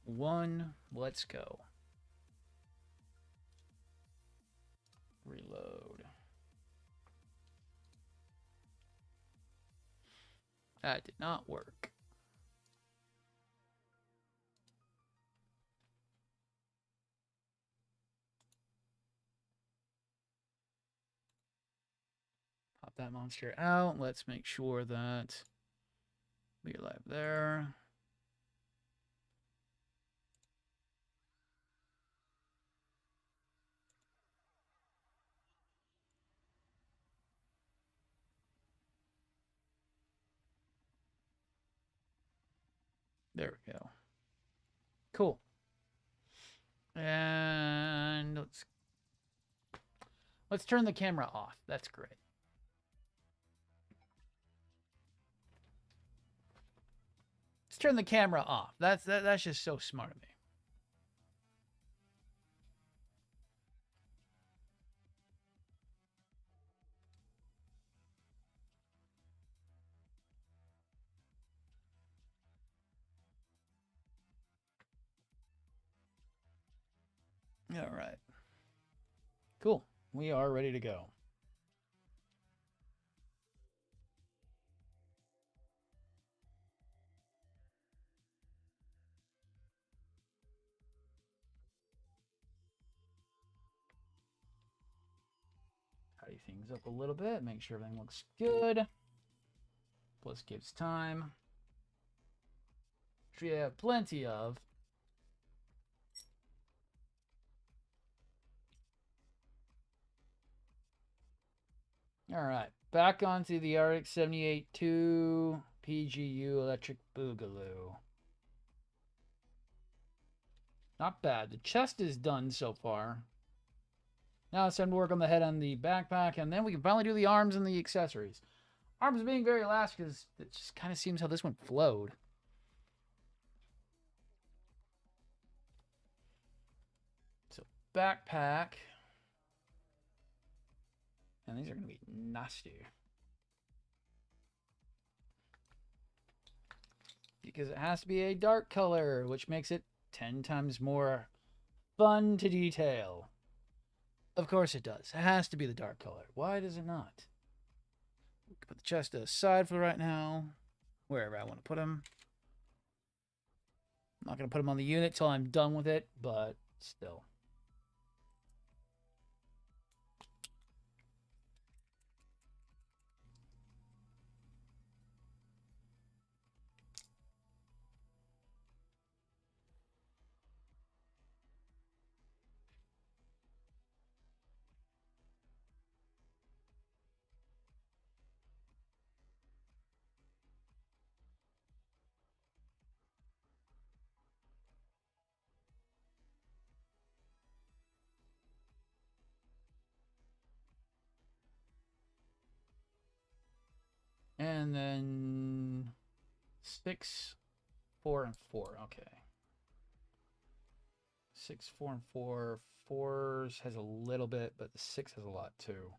1. Let's go. Reload. That did not work. Pop that monster out. Let's make sure that we're alive there. There we go. Cool. And let's turn the camera off. That's great. Let's turn the camera off. That's just so smart of me. All right. Cool. We are ready to go. Tidy things up a little bit. Make sure everything looks good. Plus gives time. Which we have plenty of. All right. Back onto the RX 78-2 PGU Electric Boogaloo. Not bad. The chest is done so far. Now it's time to work on the head and the backpack, and then we can finally do the arms and the accessories. Arms being very last because it just kind of seems how this one flowed. So backpack. And these are going to be nasty. Because it has to be a dark color, which makes it 10 times more fun to detail. Of course it does. It has to be the dark color. Why does it not? Put the chest aside for right now. Wherever I want to put him. I'm not going to put him on the unit till I'm done with it, but still. And then 6, 4, and 4. Okay. 6, 4, and 4. 4's has a little bit, but the 6 has a lot too.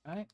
All right.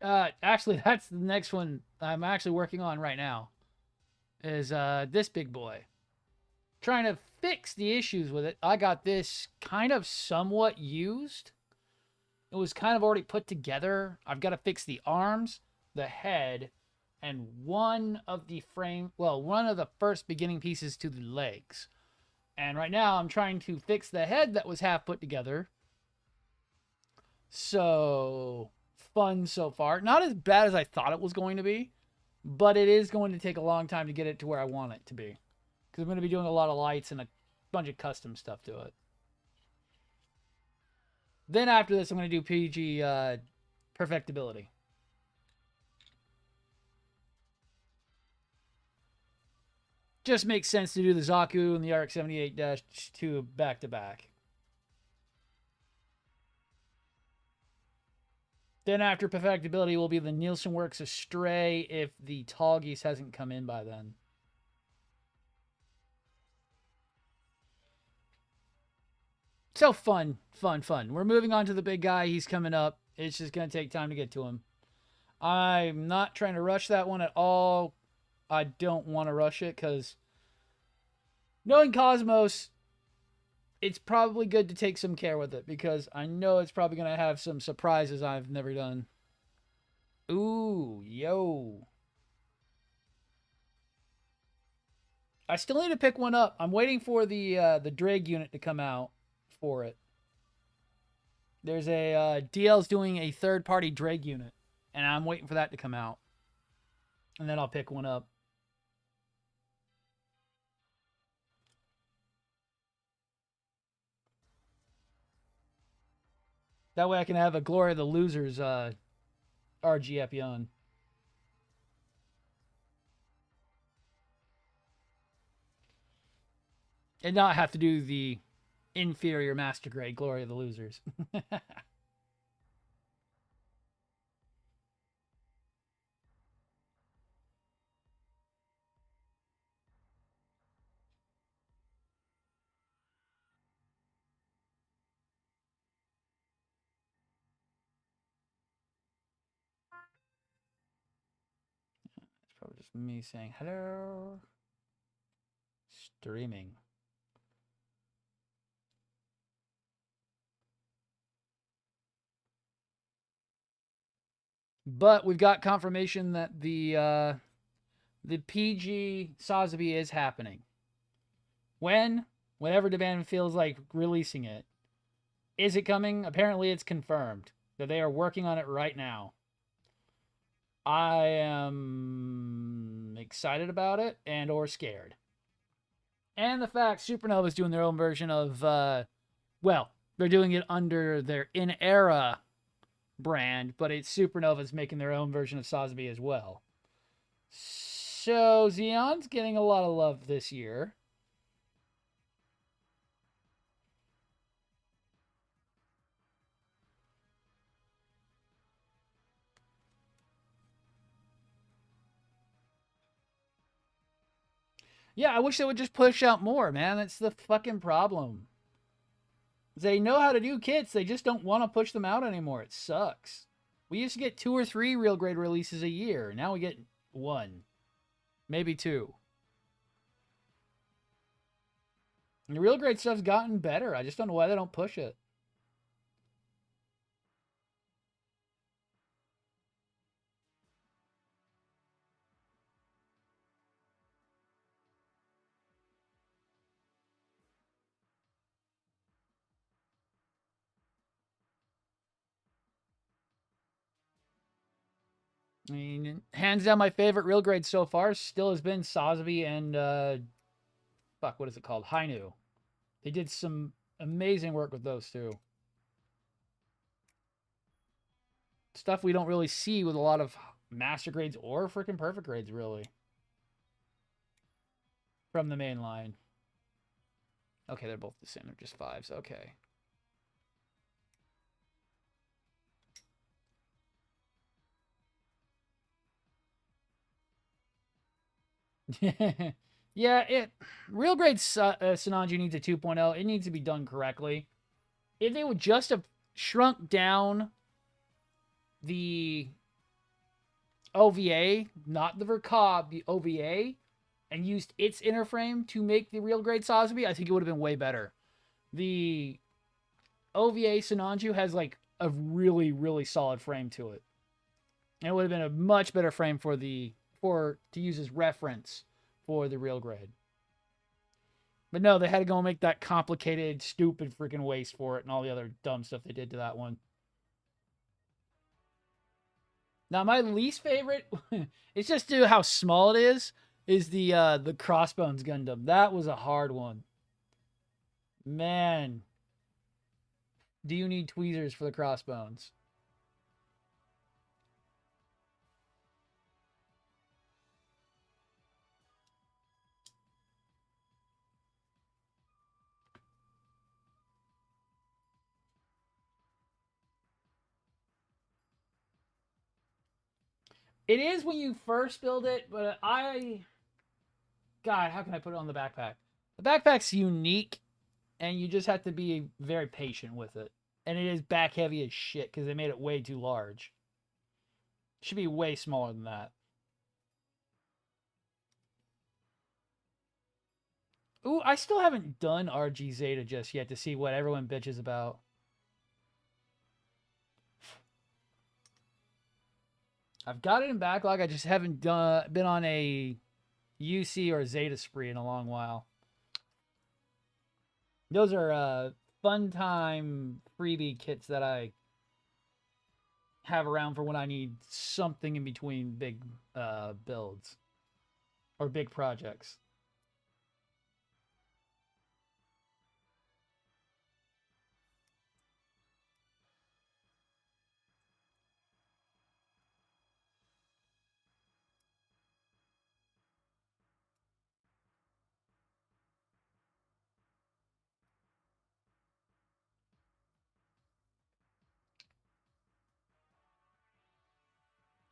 Actually, that's the next one I'm actually working on right now. Is this big boy. Trying to fix the issues with it. I got this kind of somewhat used. It was kind of already put together. I've got to fix the arms, the head, and one of the one of the first beginning pieces to the legs. And right now I'm trying to fix the head that was half put together. So fun so far. Not as bad as I thought it was going to be, but it is going to take a long time to get it to where I want it to be. Because I'm going to be doing a lot of lights and a bunch of custom stuff to it. Then after this, I'm going to do PG perfectibility. Just makes sense to do the Zaku and the RX-78-2 back to back. Then after perfectibility will be the Nielsen Works Astray if the Tall Geese hasn't come in by then. So fun. We're moving on to the big guy. He's coming up. It's just going to take time to get to him. I'm not trying to rush that one at all. I don't want to rush it because knowing Cosmos, it's probably good to take some care with it because I know it's probably going to have some surprises I've never done. Ooh, yo. I still need to pick one up. I'm waiting for the drag unit to come out for it. There's a DL's doing a third-party drag unit, and I'm waiting for that to come out. And then I'll pick one up. That way I can have a Glory of the Losers RG Epion. And not have to do the inferior master grade Glory of the Losers. It's probably just me saying hello. Streaming. But we've got confirmation that the PG Sotheby is happening. When? Whenever Devan feels like releasing it. Is it coming? Apparently it's confirmed that they are working on it right now. I am excited about it and or scared. And the fact Supernova is doing their own version of, well, they're doing it under their In-Era brand, but it's Supernova's making their own version of Sotheby as well. So Xeon's getting a lot of love this year. Yeah, I wish they would just push out more, man. That's the fucking problem. They know how to do kits, they just don't want to push them out anymore. It sucks. We used to get 2 or 3 real grade releases a year. Now we get 1. Maybe 2. And the real grade stuff's gotten better. I just don't know why they don't push it. I mean, hands down, my favorite real grade so far still has been Sotheby and, fuck, what is it called? Hainu. They did some amazing work with those two. Stuff we don't really see with a lot of master grades or freaking perfect grades, really. From the main line. Okay, they're both the same. They're just 5s. Okay. Yeah, real grade Sinanji needs a 2.0. It needs to be done correctly. If they would just have shrunk down the OVA, not the Verka, the OVA, and used its inner frame to make the real grade Sasbi, I think it would have been way better. The OVA Sinanju has like a really, really solid frame to it. And it would have been a much better frame for to use as reference for the real grade. But no, they had to go and make that complicated, stupid freaking waist for it and all the other dumb stuff they did to that one. Now, my least favorite, it's just due to how small it is the Crossbones Gundam. That was a hard one. Man, do you need tweezers for the Crossbones? It is when you first build it, but God, how can I put it on the backpack? The backpack's unique, and you just have to be very patient with it. And it is back heavy as shit because they made it way too large. It should be way smaller than that. Ooh, I still haven't done RG Zeta just yet to see what everyone bitches about. I've got it in backlog. I just haven't been on a UC or Zeta spree in a long while. Those are fun time freebie kits that I have around for when I need something in between big builds or big projects.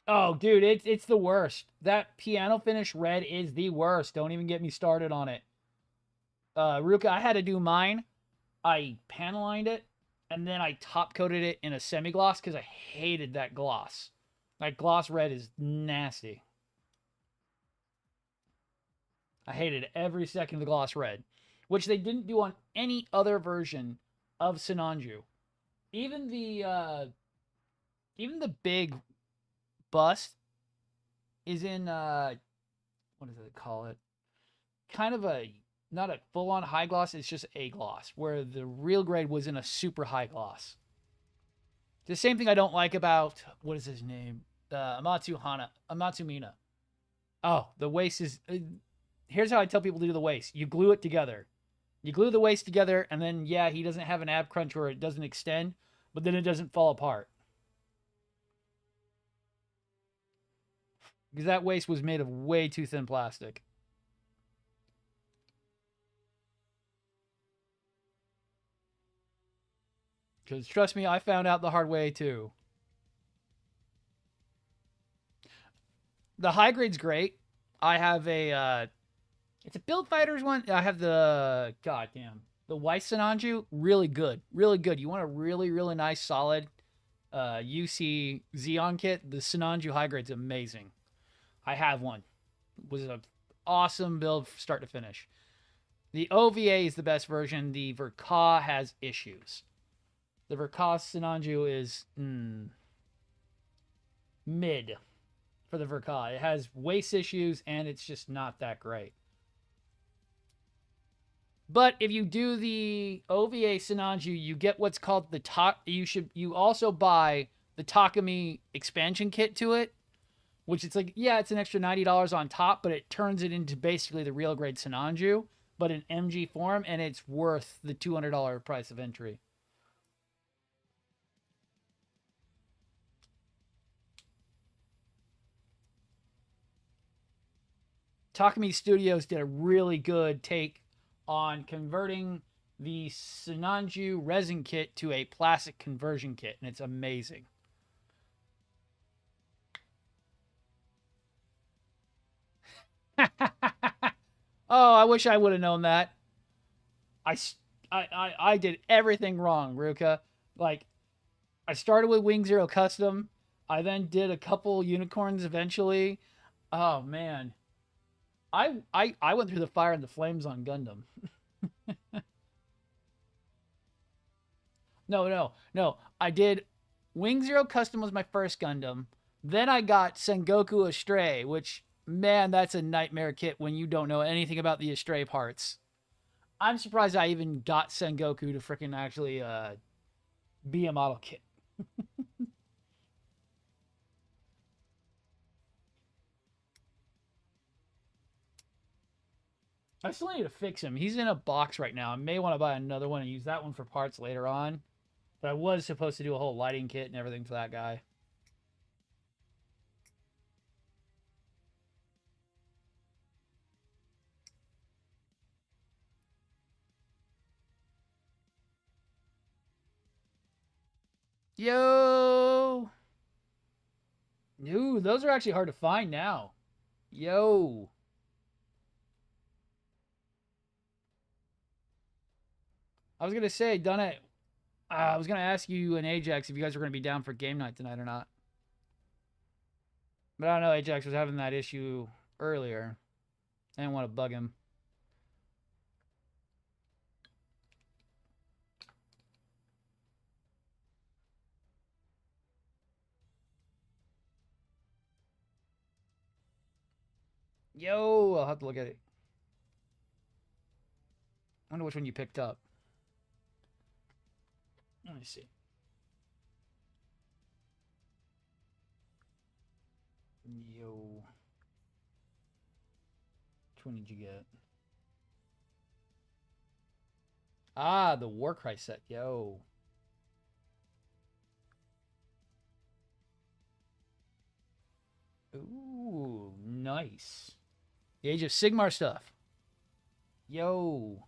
Oh, dude, it's the worst. That piano finish red is the worst. Don't even get me started on it. Ruka, I had to do mine. I panel lined it, and then I top coated it in a semi gloss because I hated that gloss. That gloss red is nasty. I hated every second of the gloss red, which they didn't do on any other version of Sinanju. Even the big bust is in what does it call it? Kind of a not a full on high gloss, it's just a gloss, where the real grade was in a super high gloss. The same thing I don't like about what is his name? Amatsu Mina. Oh, the waist is here's how I tell people to do the waist. You glue it together. You glue the waist together, and then yeah, he doesn't have an ab crunch where it doesn't extend, but then it doesn't fall apart. Because that waist was made of way too thin plastic. Because trust me, I found out the hard way too. The high grade's great. I have it's a Build Fighters one. I have the goddamn the Weiss Sinanju. Really good, really good. You want a really really nice solid UC Xeon kit? The Sinanju high grade's amazing. I have one. It was an awesome build from start to finish. The OVA is the best version. The Verka has issues. The Verka Sinanju is mid for the Verka. It has waist issues and it's just not that great. But if you do the OVA Sinanju, you get what's called the you also buy the Takumi expansion kit to it, which it's like, yeah, it's an extra $90 on top, but it turns it into basically the real grade Sinanju, but in MG form, and it's worth the $200 price of entry. Takumi Studios did a really good take on converting the Sinanju resin kit to a plastic conversion kit, and it's amazing. Oh, I wish I would have known that. I did everything wrong, Ruka. Like, I started with Wing Zero Custom. I then did a couple unicorns eventually. Oh man, I went through the fire and the flames on Gundam. No. I did Wing Zero Custom was my first Gundam. Then I got Sengoku Astray, which man, that's a nightmare kit when you don't know anything about the Astray parts. I'm surprised I even got Sengoku to freaking actually be a model kit. I still need to fix him. He's in a box right now. I may want to buy another one and use that one for parts later on. But I was supposed to do a whole lighting kit and everything for that guy. Yo! Ooh, those are actually hard to find now. Yo! I was gonna say, done it. I was gonna ask you and Ajax if you guys were gonna be down for game night tonight or not. But I don't know. Ajax was having that issue earlier. I didn't want to bug him. Yo, I'll have to look at it. I wonder which one you picked up. Let me see. Yo. Which one did you get? Ah, the Warcry set. Yo. Ooh, nice. The Age of Sigmar stuff. Yo.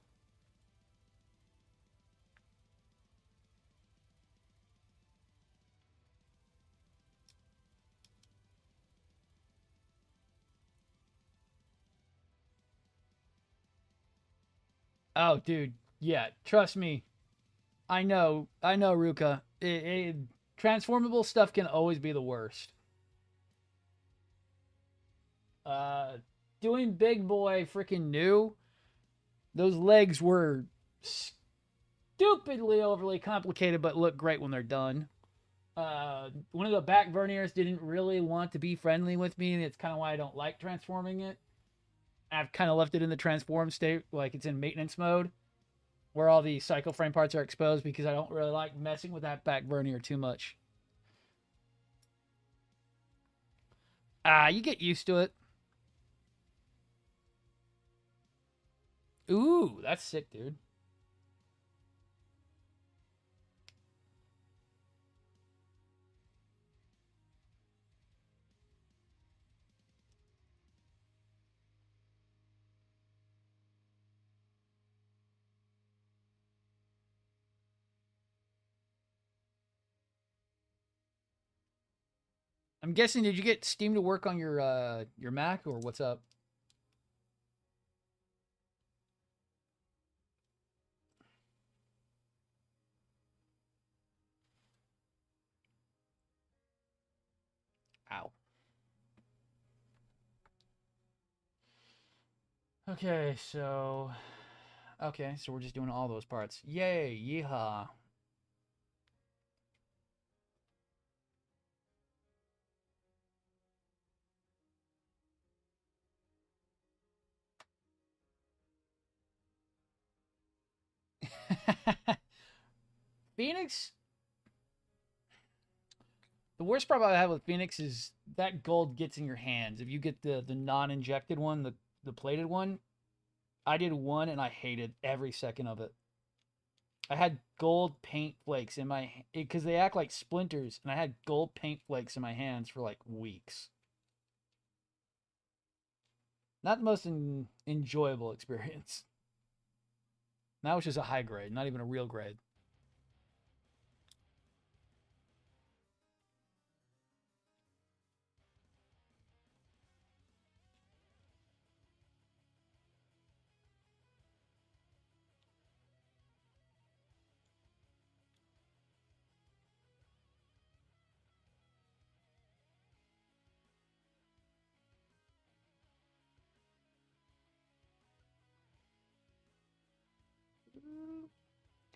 Oh, dude. Yeah, trust me. I know, Ruka. Transformable stuff can always be the worst. Uh, Doing Big Boy freaking new, those legs were stupidly overly complicated, but look great when they're done. One of the back verniers didn't really want to be friendly with me, and it's kind of why I don't like transforming it. I've kind of left it in the transform state, like it's in maintenance mode, where all the cycle frame parts are exposed because I don't really like messing with that back vernier too much. You get used to it. Ooh, that's sick, dude. I'm guessing, did you get Steam to work on your Mac or what's up? Ow. Okay, so we're just doing all those parts. Yay, yeehaw. Phoenix, the worst problem I have with Phoenix is that gold gets in your hands. If you get the non-injected one, the plated one, I did one and I hated every second of it. I had gold paint flakes in my because they act like splinters, and I had gold paint flakes in my hands for like weeks. Not the most enjoyable experience. That was just a high grade, not even a real grade.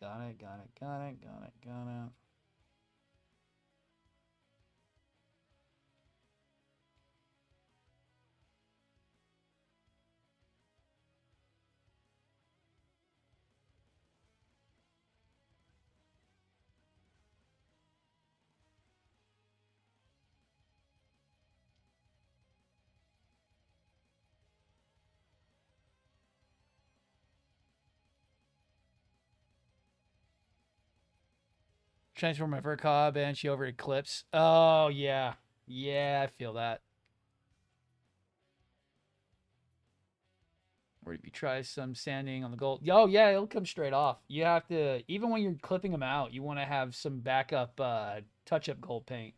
Got it, got it, got it, got it, got it. Transform my Vercob Banshee over Eclipse. Oh, yeah. Yeah, I feel that. Or if you try some sanding on the gold. Oh, yeah, it'll come straight off. You have to, even when you're clipping them out, you want to have some backup touch-up gold paint.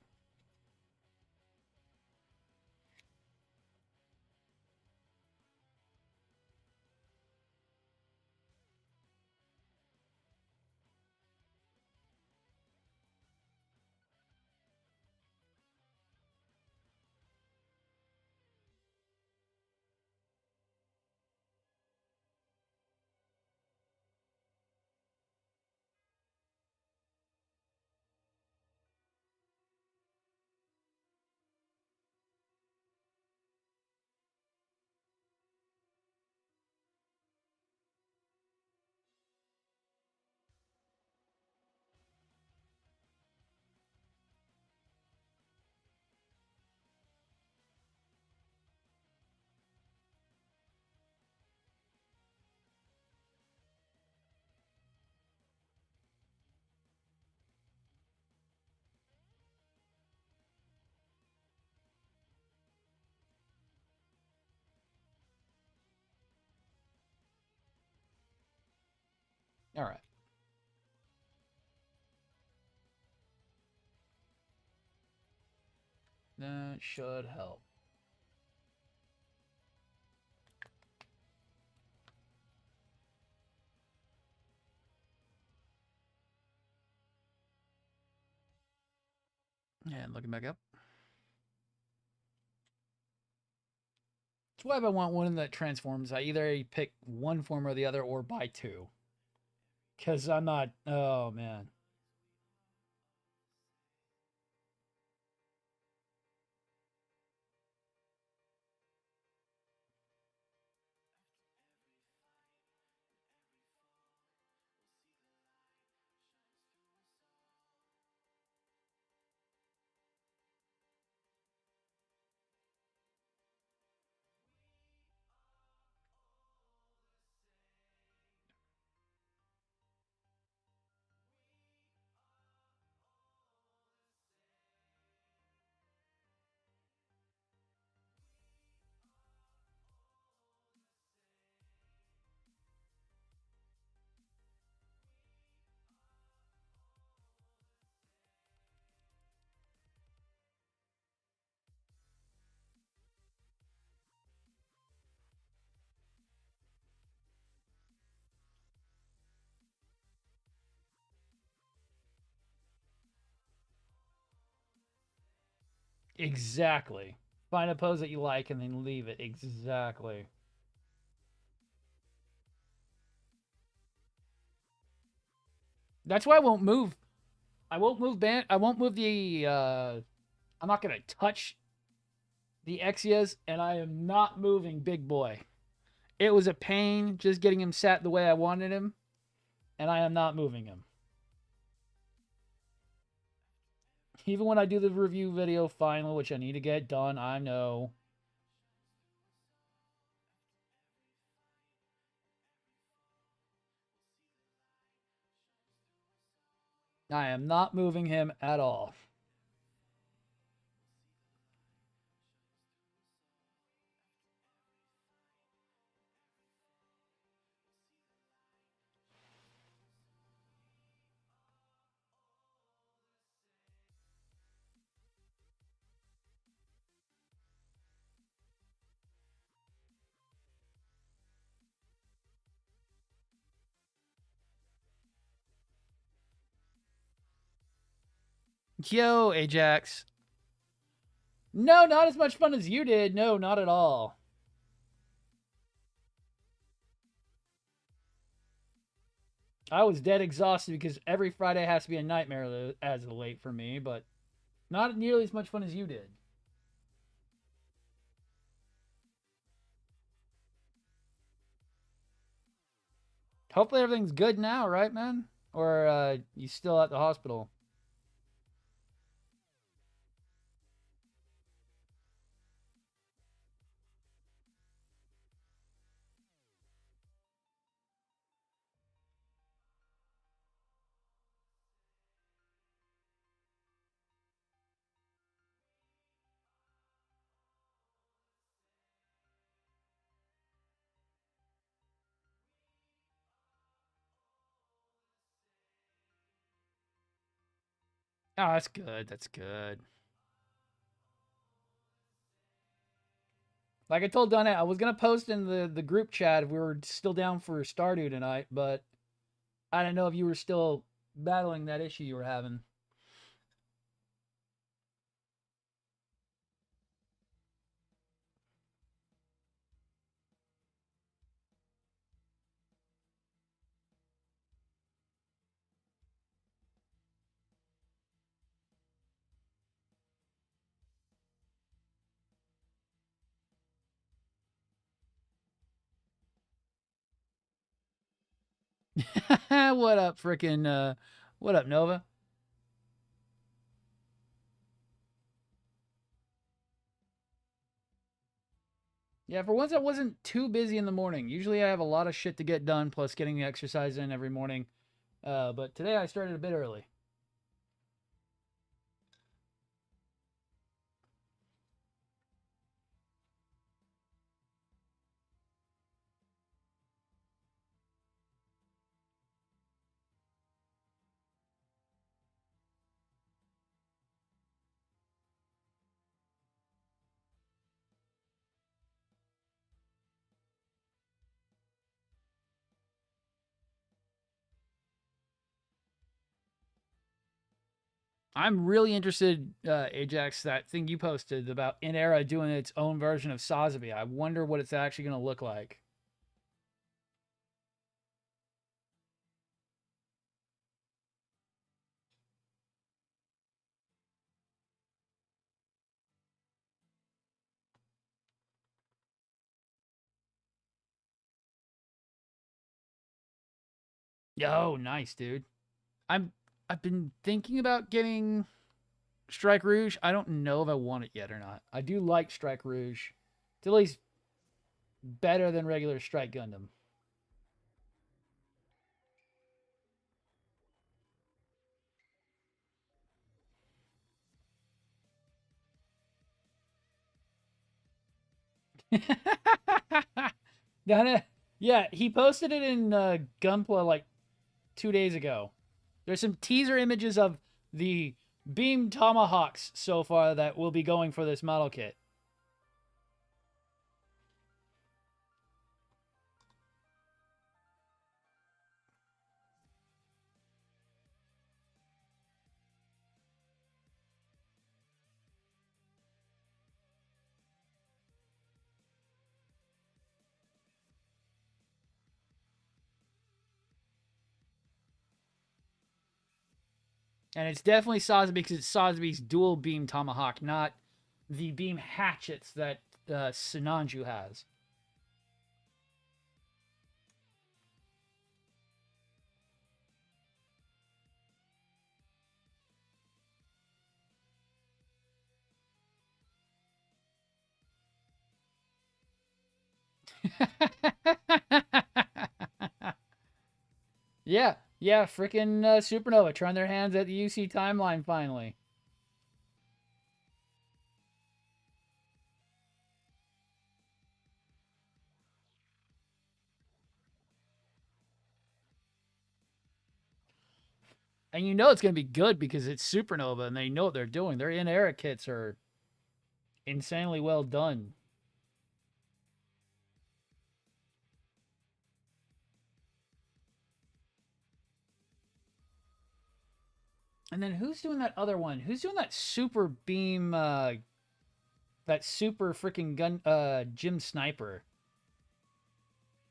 All right. That should help. And looking back up. That's why if I want one that transforms, I either pick one form or the other or buy two. Because I'm not, oh man. Exactly. Find a pose that you like and then leave it. Exactly. That's why I won't move. I won't move I won't move the I'm not gonna touch the Exias, and I am not moving Big Boy. It was a pain just getting him sat the way I wanted him, and I am not moving him. Even when I do the review video finally, which I need to get done, I know. I am not moving him at all. Yo, Ajax. No, not as much fun as you did. No, not at all. I was dead exhausted because every Friday has to be a nightmare as of late for me, but not nearly as much fun as you did. Hopefully everything's good now, right, man? Or you still at the hospital? Oh, that's good. That's good. Like I told Donna, I was gonna post in the group chat if we were still down for Stardew tonight, but I didn't know if you were still battling that issue you were having. What up, frickin' what up, Nova? Yeah, for once I wasn't too busy in the morning. Usually I have a lot of shit to get done, plus getting the exercise in every morning. But today I started a bit early. I'm really interested, Ajax, that thing you posted about Inera doing its own version of Sazabi. I wonder what it's actually going to look like. Yo, nice, dude. I'm I've been thinking about getting Strike Rouge. I don't know if I want it yet or not. I do like Strike Rouge. It's at least better than regular Strike Gundam. Yeah, he posted it in Gunpla like 2 days ago. There's some teaser images of the beam tomahawks so far that will be going for this model kit. And it's definitely Sazabi because it's Sazabi's dual beam tomahawk, not the beam hatchets that Sinanju has. Yeah, yeah, freaking Supernova trying their hands at the UC timeline finally. And you know it's going to be good because it's Supernova and they know what they're doing. Their in era kits are insanely well done. And then who's doing that other one? Who's doing that super beam, that super freaking gun, Jim Sniper?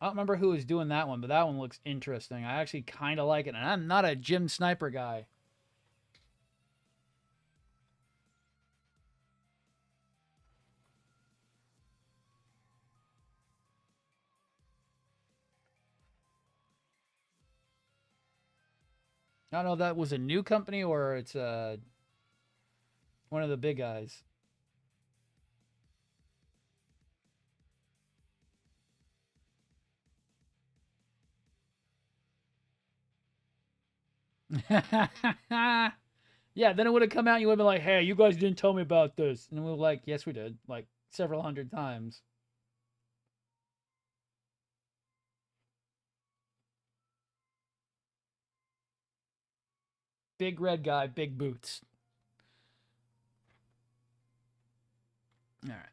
I don't remember who was doing that one, but that one looks interesting. I actually kind of like it, and I'm not a Jim Sniper guy. I don't know if that was a new company or it's one of the big guys. Yeah, then it would have come out and you would have been like, hey, you guys didn't tell me about this. And we were like, yes, we did. Like several hundred times. Big red guy, big boots. All right.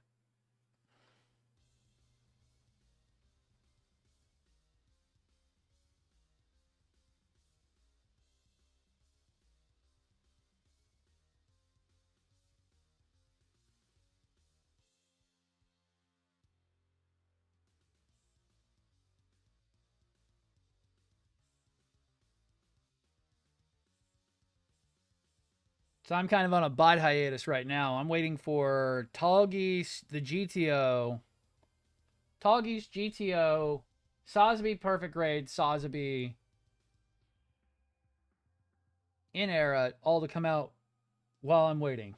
So I'm kind of on a bide hiatus right now. I'm waiting for Tallgeese, the GTO, Tallgeese GTO, Sosby Perfect Grade, Sosby in era, all to come out while I'm waiting.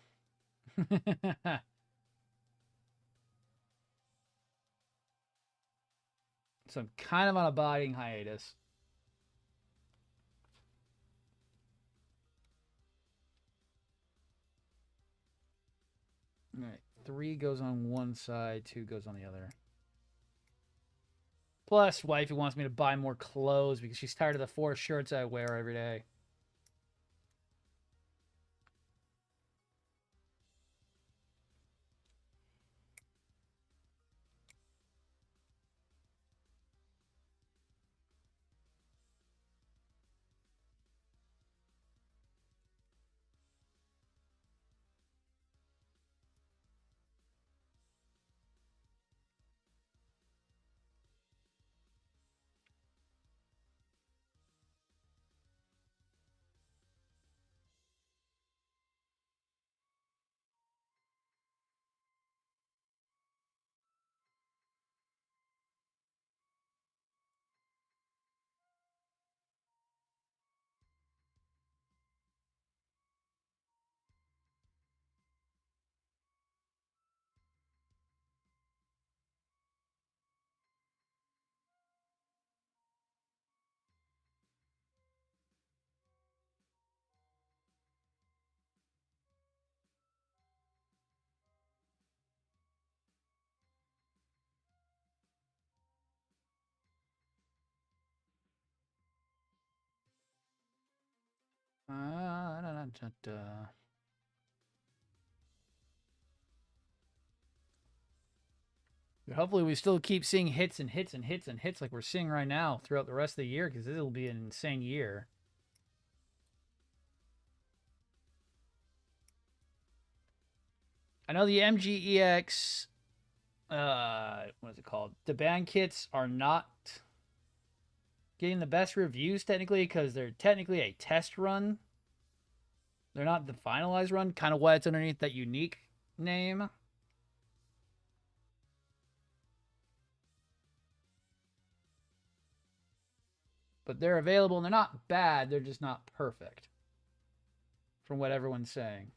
So I'm kind of on a biding hiatus. All right, 3 goes on one side, 2 goes on the other. Plus, wifey wants me to buy more clothes because she's tired of the 4 shirts I wear every day. Da, da, da. Hopefully, we still keep seeing hits and hits and hits and hits like we're seeing right now throughout the rest of the year because this will be an insane year. I know the MGEX, what is it called? The band kits are not getting the best reviews technically because they're technically a test run. They're not the finalized run, kind of why it's underneath that unique name. But they're available and they're not bad, they're just not perfect from what everyone's saying.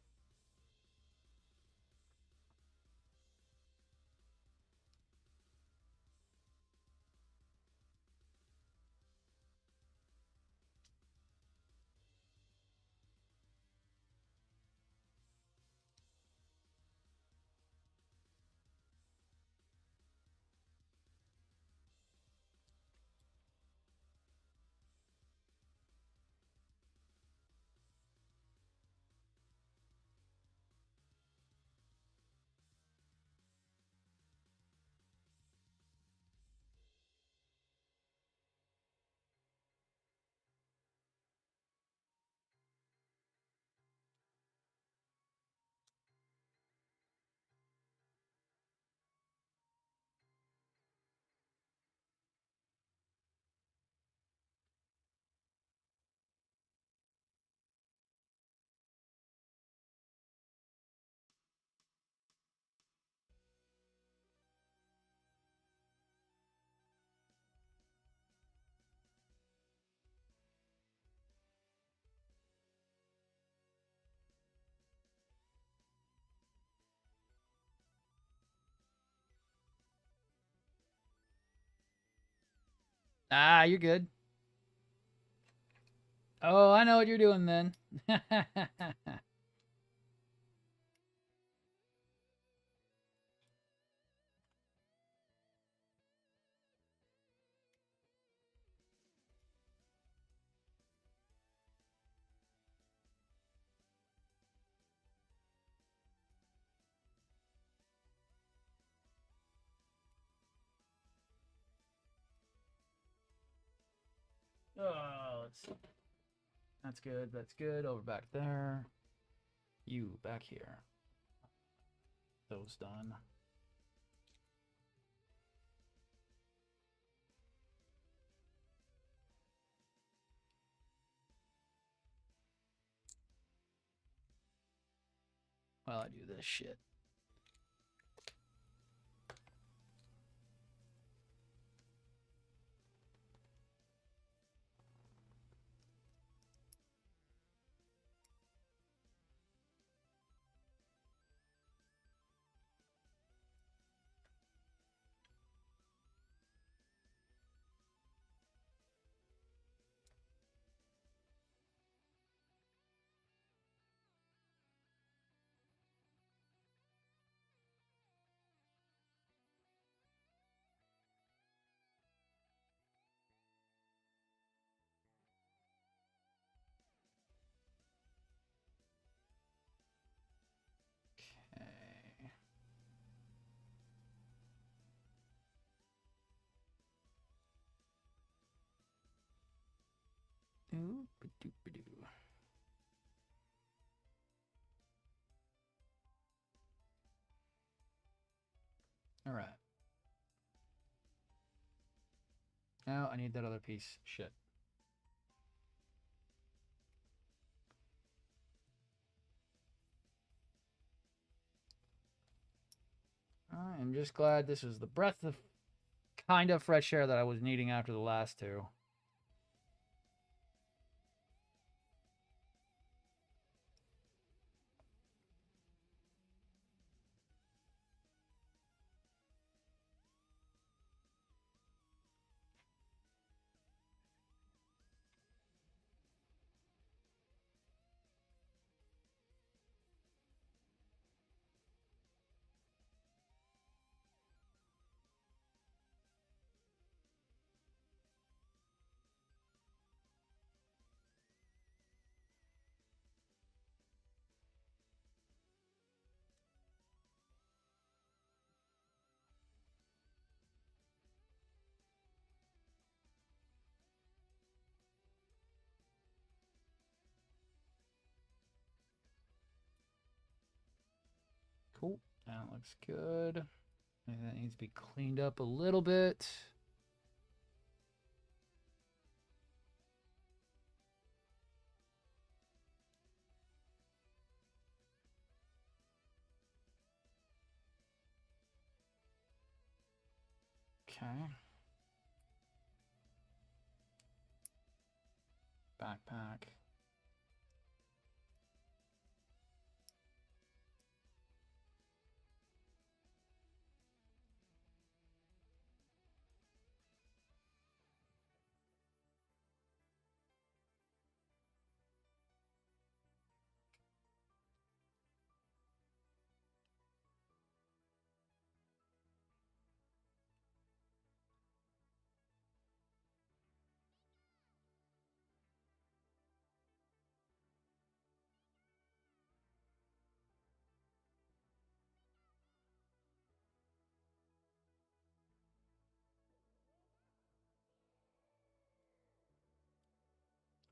Ah, you're good. Oh, I know what you're doing then. Oh, let's see. That's good. That's good. Over back there. You back here. Those done. While I do this shit. Okay. Ooh-ba-doo-ba-doo. All right. Now I need that other piece. Shit. I am just glad this was the breath of kind of fresh air that I was needing after the last two. Cool. That looks good. Maybe that needs to be cleaned up a little bit. Okay. Backpack.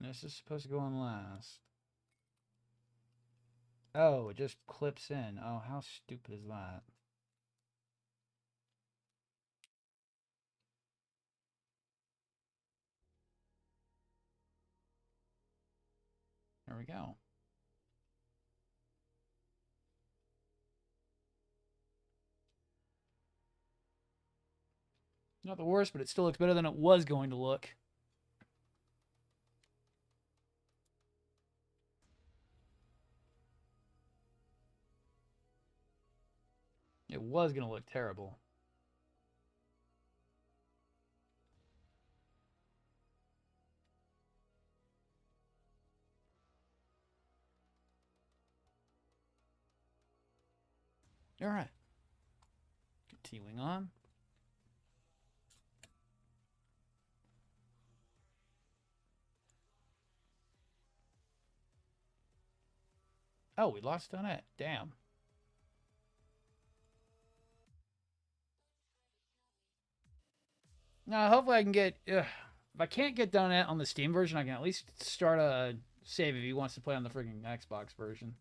This is supposed to go on last. Oh, it just clips in. Oh, how stupid is that? There we go. Not the worst, but it still looks better than it was going to look. It was going to look terrible. All right. Continuing on. Oh, we lost on it. Damn. Now, hopefully I can get... if I can't get done it on the Steam version, I can at least start a save if he wants to play on the freaking Xbox version.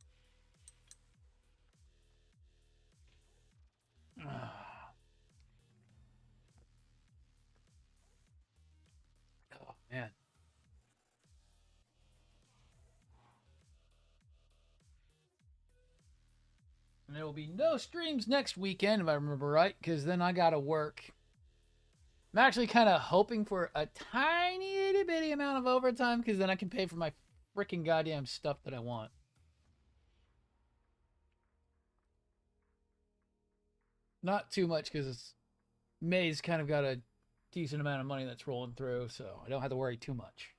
Oh, man. And there will be no streams next weekend, if I remember right, because then I got to work. I'm actually kind of hoping for a tiny itty bitty amount of overtime, because then I can pay for my freaking goddamn stuff that I want. Not too much, because May's kind of got a decent amount of money that's rolling through, so I don't have to worry too much.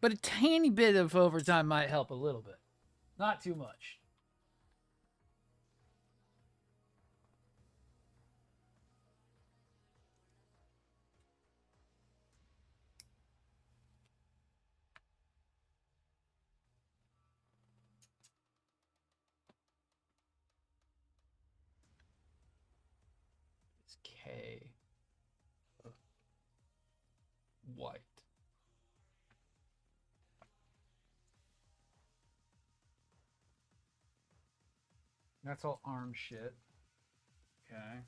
But a tiny bit of overtime might help a little bit. Not too much. It's K. White. That's all arm shit. Okay.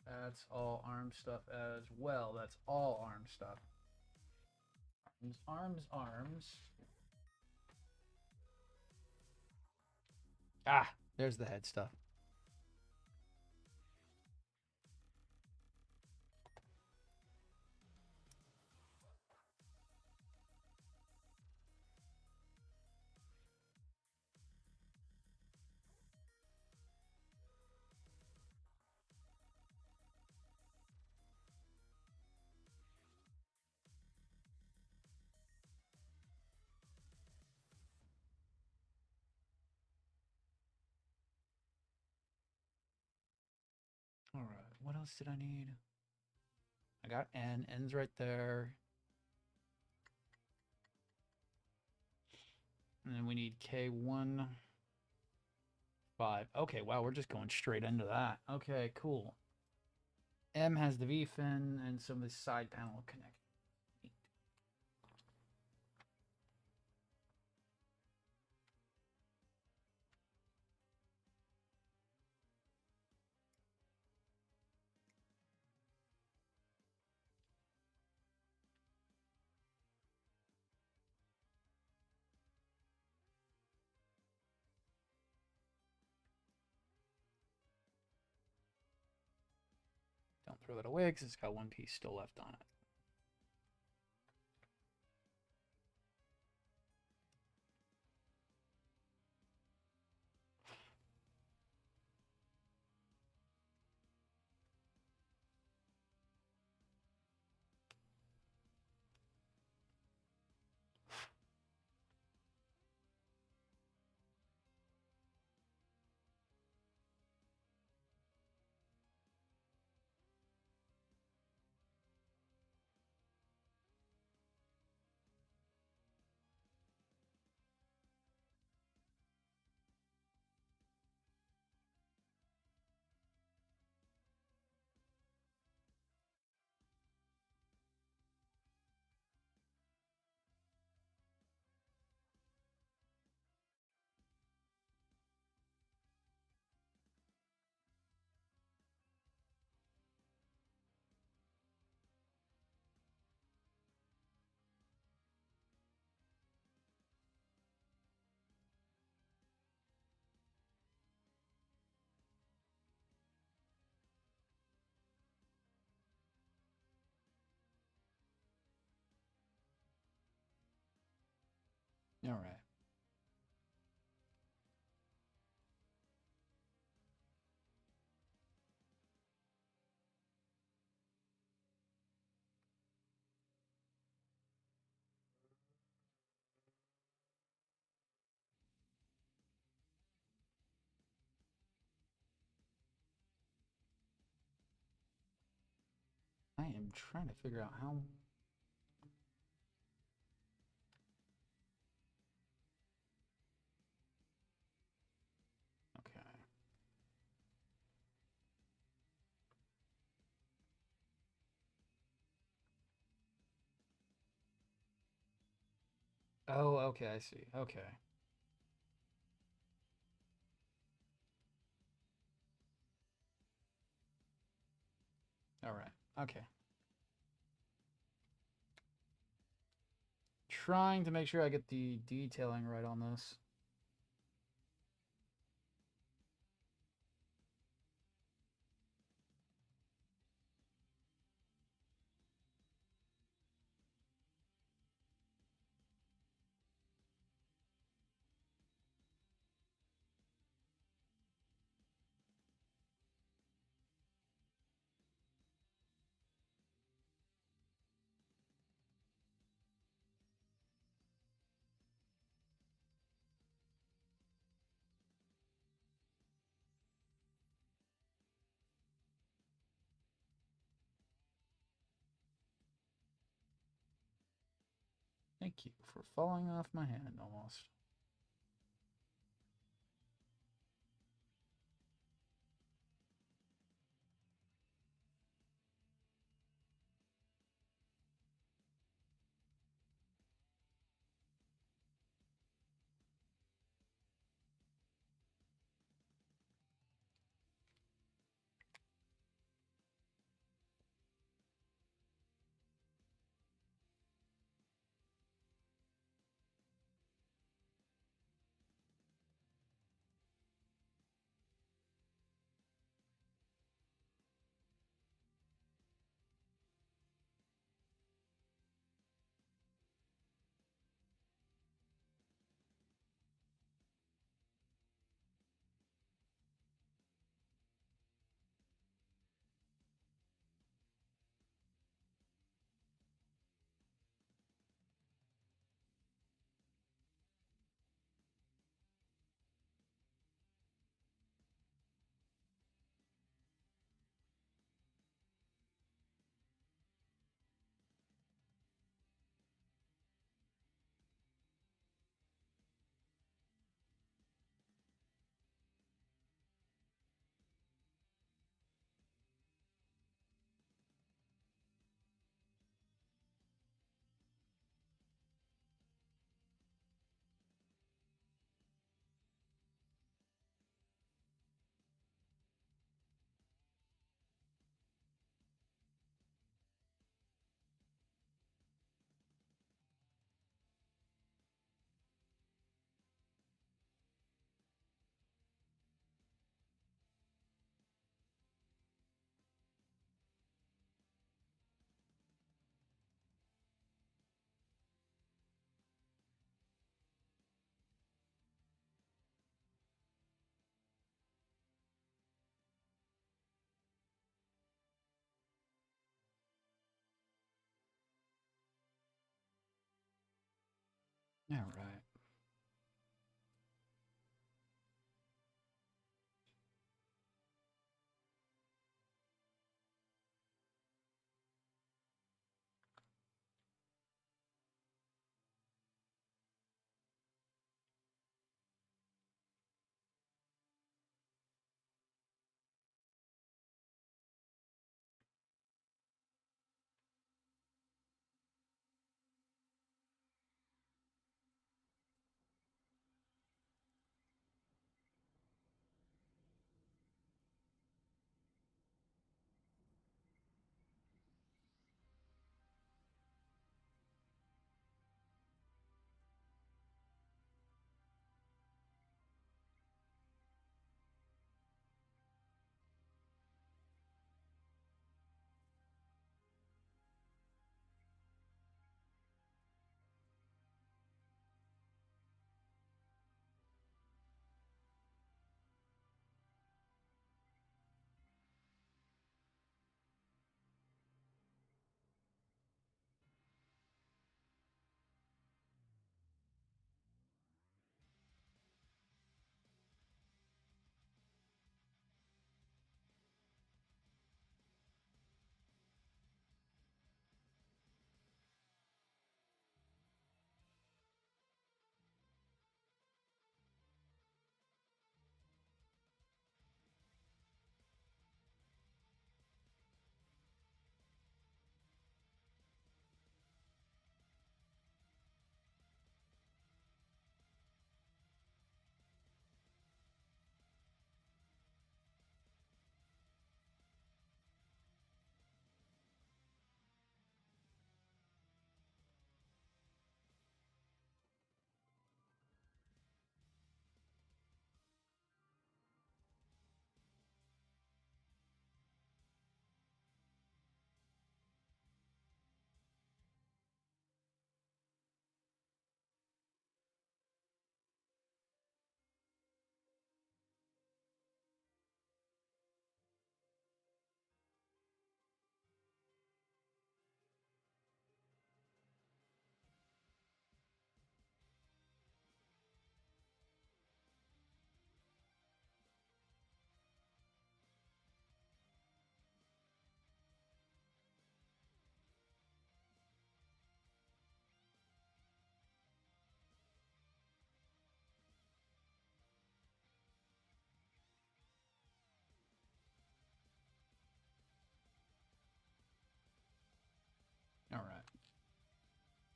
That's all arm stuff as well. That's all arm stuff. Arms, arms, arms. Ah, there's the head stuff. All right. What else did I need? I got N. N's right there. And then we need K1, 5. Okay, wow, we're just going straight into that. Okay, cool. M has the V fin and some of the side panel connect. Don't throw that away because it's got one piece still left on it. All right. I am trying to figure out how. Okay. Oh, okay, I see. Okay. All right. Okay. Trying to make sure I get the detailing right on this. Thank you for falling off my hand almost. All right.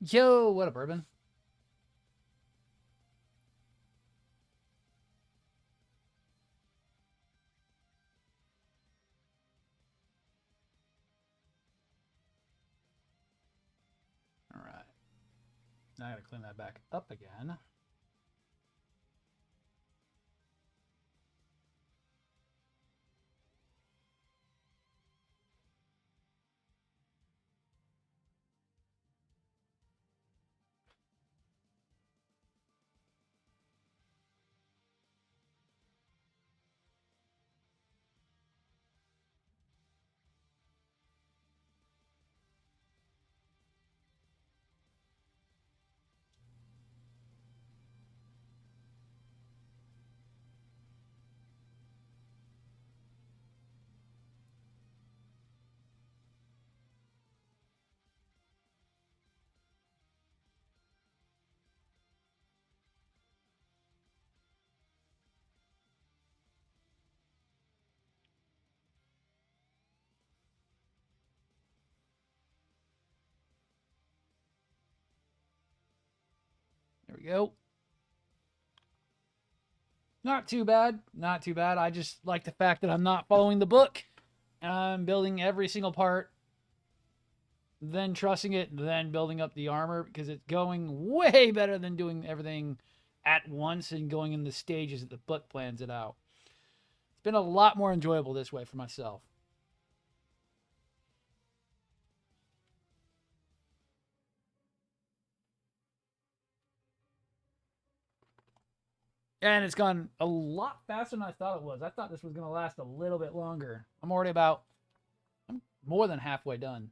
Yo, what up, Urban? All right. Now I gotta clean that back up again. There we go. Not too bad. Not too bad. I just like the fact that I'm not following the book. I'm building every single part, then trussing it, then building up the armor because it's going way better than doing everything at once and going in the stages that the book plans it out. It's been a lot more enjoyable this way for myself. And it's gone a lot faster than I thought it was. I thought this was going to last a little bit longer. I'm more than halfway done.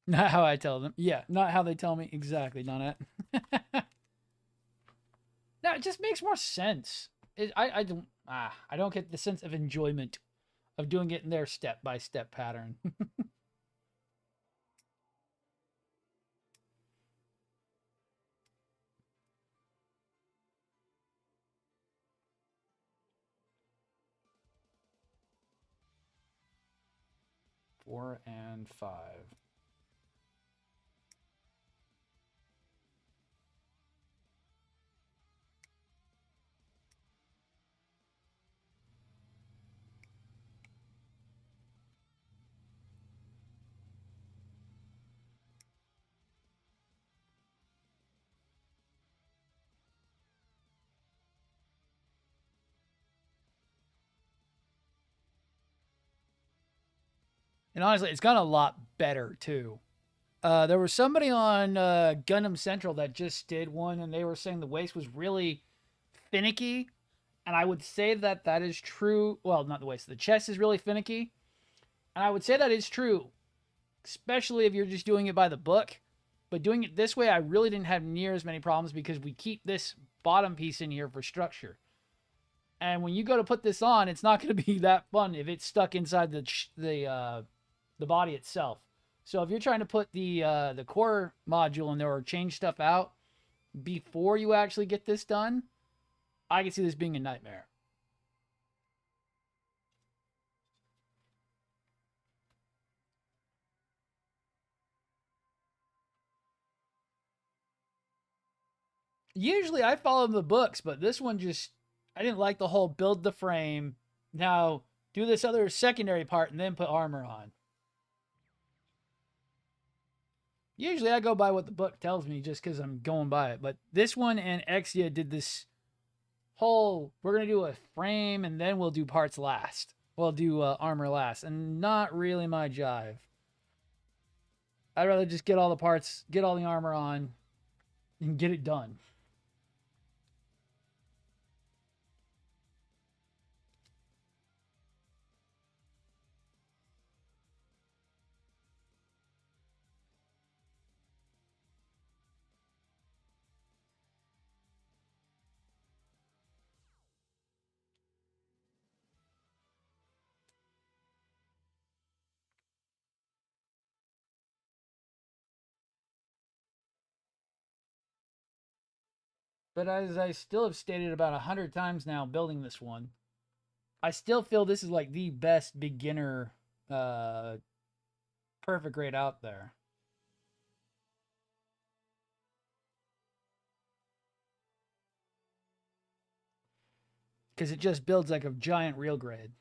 Not how I tell them. Yeah, not how they tell me. Exactly, Donette. No, it just makes more sense. I don't get the sense of enjoyment of doing it in their step by step pattern. 4 and 5. And honestly, it's gotten a lot better too. There was somebody on Gundam Central that just did one, and they were saying the waist was really finicky. And I would say that that is true. Well, not the waist, the chest is really finicky. And I would say that is true, especially if you're just doing it by the book. But doing it this way, I really didn't have near as many problems because we keep this bottom piece in here for structure. And when you go to put this on, it's not going to be that fun if it's stuck inside the body itself. So if you're trying to put the core module in there or change stuff out before you actually get this done, I can see this being a nightmare. Usually I follow the books, but this one just, I didn't like the whole build the frame, now do this other secondary part and then put armor on. Usually I go by what the book tells me just because I'm going by it. But this one and Exia did this whole, we're going to do a frame and then we'll do parts last. We'll do armor last. And not really my jive. I'd rather just get all the parts, get all the armor on, and get it done. But as I still have stated about 100 times now building this one, I still feel this is like the best beginner perfect grade out there. Because it just builds like a giant real grade.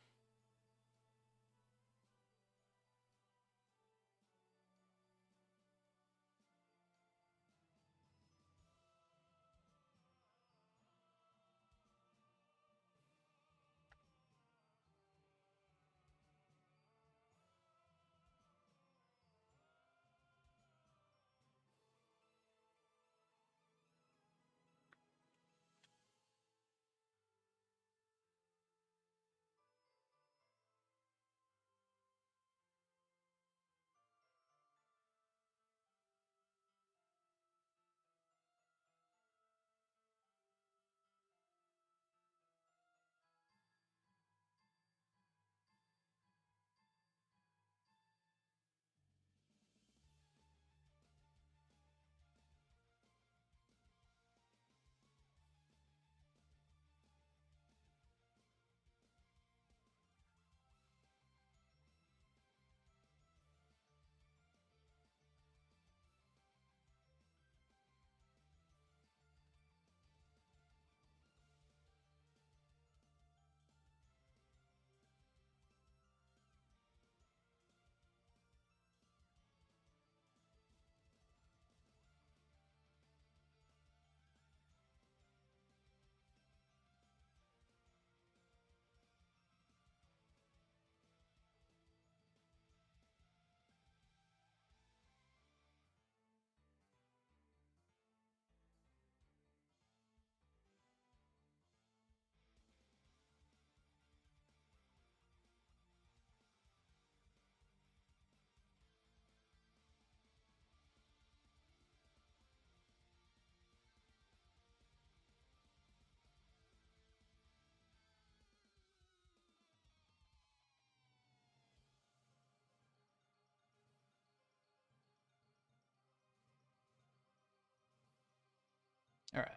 All right.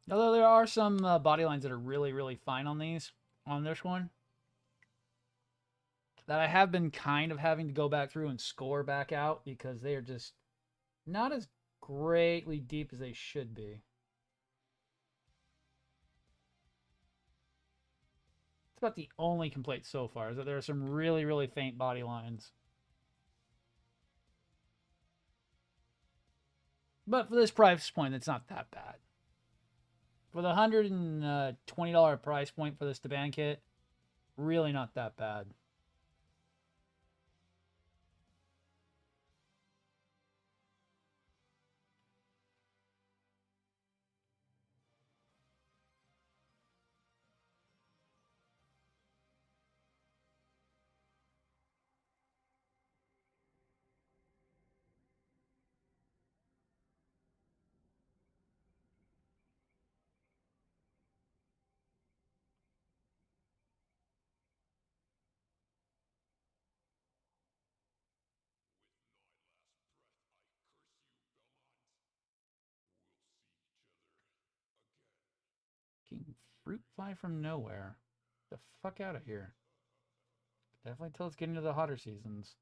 Although there are some body lines that are really, really fine on this one, that I have been kind of having to go back through and score back out because they are just not as greatly deep as they should be. It's about the only complaint so far is that there are some really, really faint body lines. But for this price point, it's not that bad. For the $120 price point for this Taban kit, really not that bad. King fruit fly from nowhere. Get the fuck out of here. Definitely till it's getting to the hotter seasons.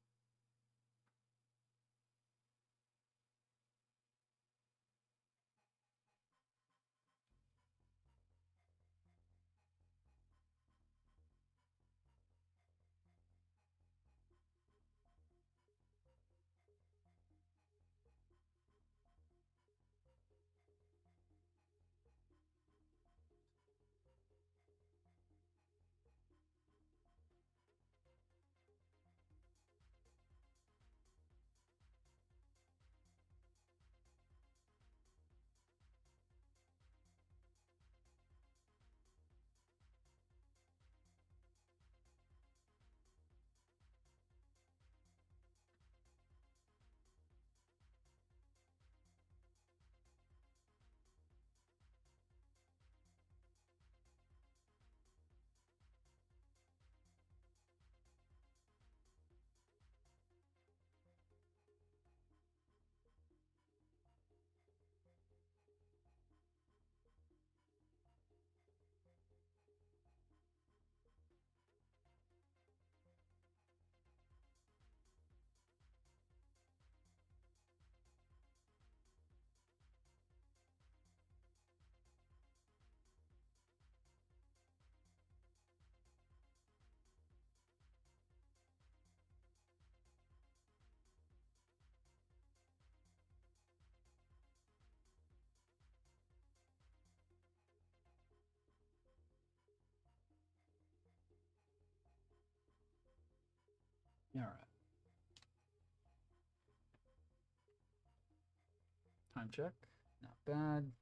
All right. Time check. Not bad.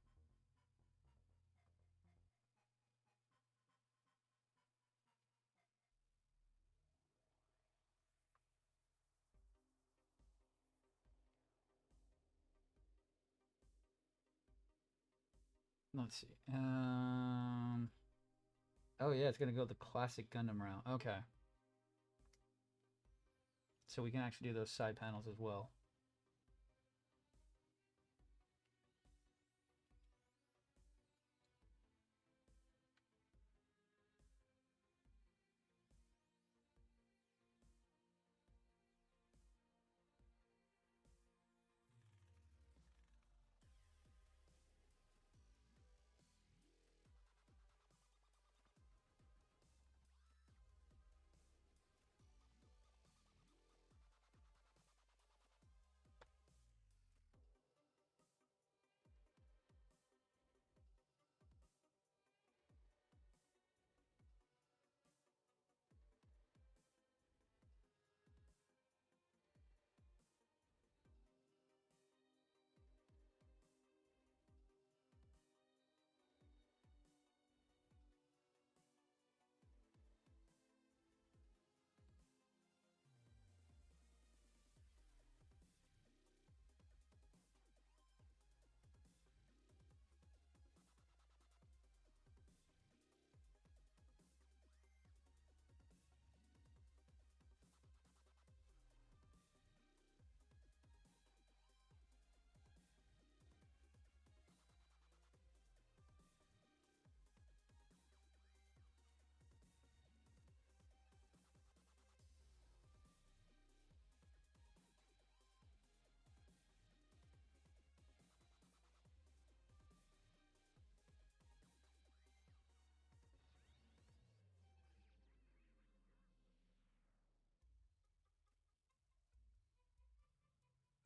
Let's see. Oh yeah, it's gonna go the classic Gundam route. Okay. So we can actually do those side panels as well.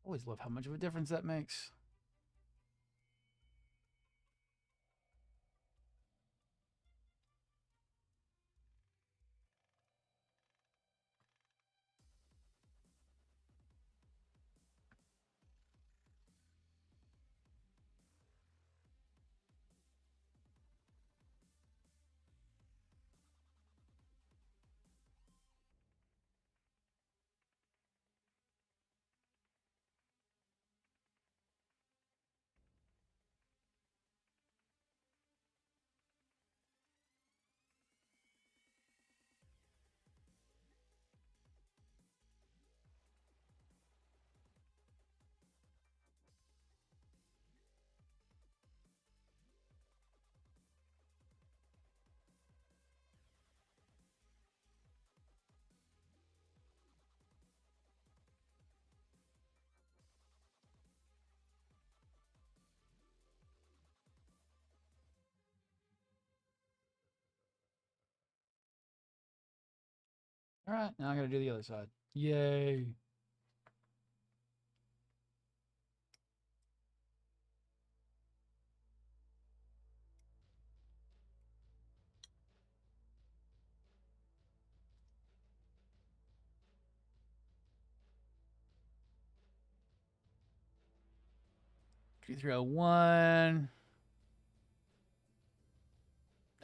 Always love how much of a difference that makes. All right, now I gotta do the other side. Yay. G301.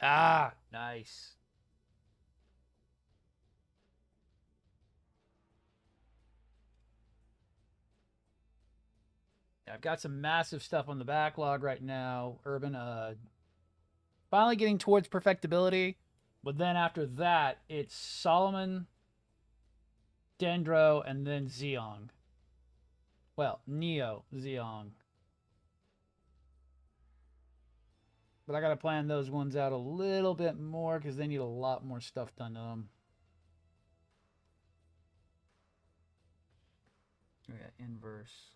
Ah, nice. I've got some massive stuff on the backlog right now. Urban, finally getting towards perfectibility. But then after that, it's Solomon, Dendro, and then Zeong. Well, Neo Zeong. But I gotta plan those ones out a little bit more because they need a lot more stuff done to them. We got inverse.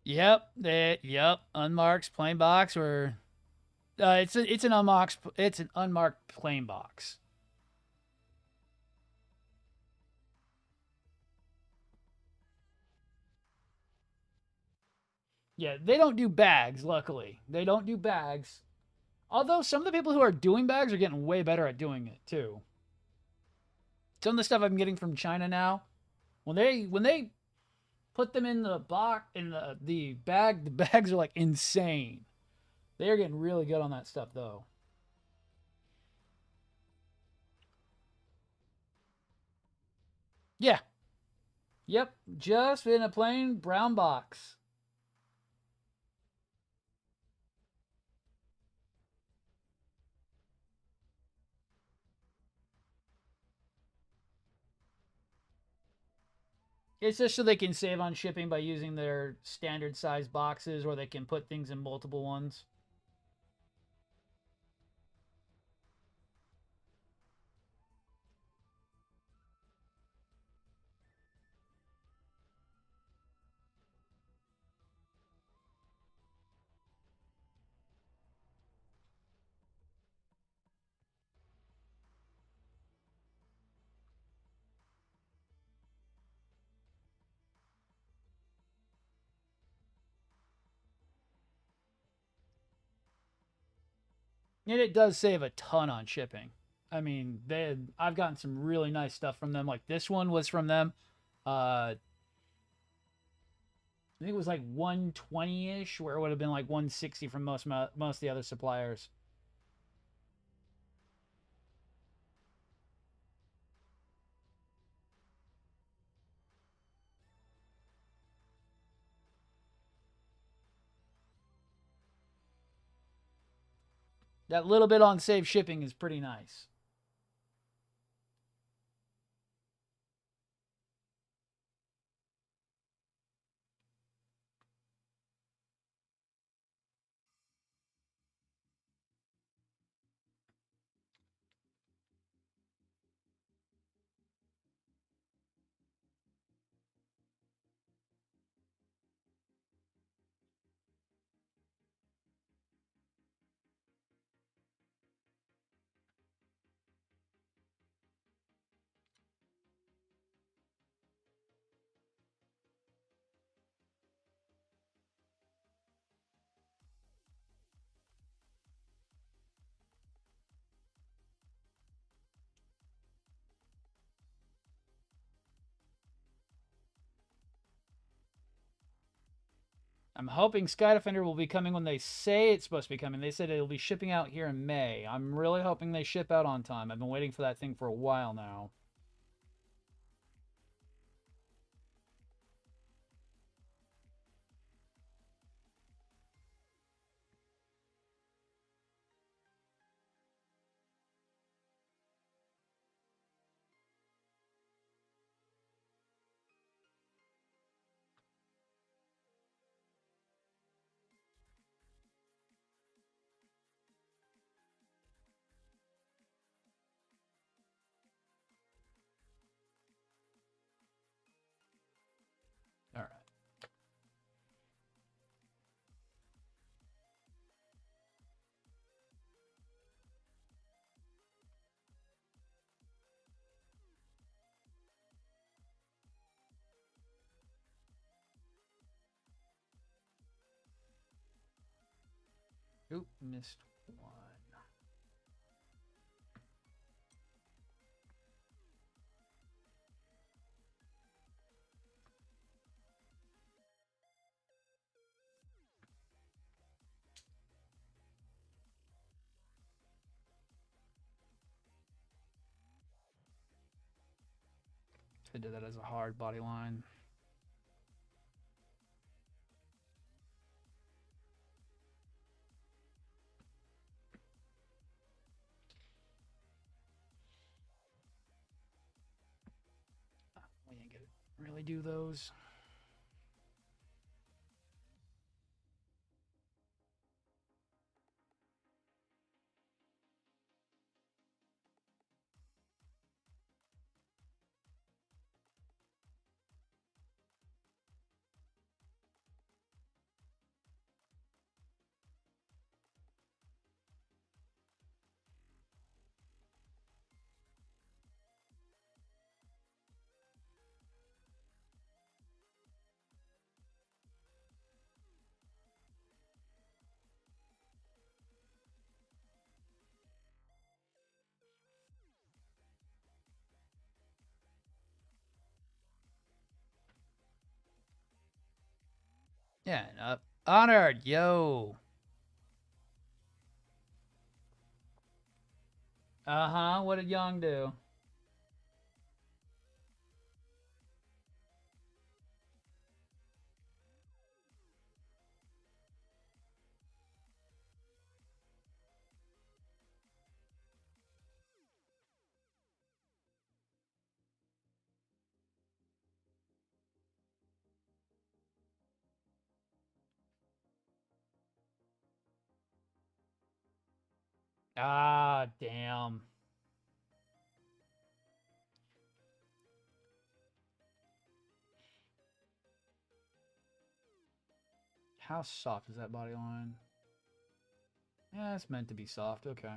Yep. Yep. Unmarked plain box or it's an unmarked plain box. Yeah, they don't do bags, luckily. They don't do bags. Although some of the people who are doing bags are getting way better at doing it too. Some of the stuff I'm getting from China now, when they put them in the box in the bag, the bags are like insane. They are getting really good on that stuff though. Yeah. Yep. Just in a plain brown box. It's just so they can save on shipping by using their standard size boxes, or they can put things in multiple ones. And it does save a ton on shipping. I mean, I've gotten some really nice stuff from them. Like this one was from them. I think it was like 120-ish, where it would have been like 160 from most of the other suppliers. That little bit on save shipping is pretty nice. I'm hoping Sky Defender will be coming when they say it's supposed to be coming. They said it'll be shipping out here in May. I'm really hoping they ship out on time. I've been waiting for that thing for a while now. All right. Oop, missed one. I did that as a hard body line. We didn't get to really do those. Yeah, Honored, yo. Uh-huh, what did Young do? Ah, damn. How soft is that body line? Yeah, it's meant to be soft. Okay.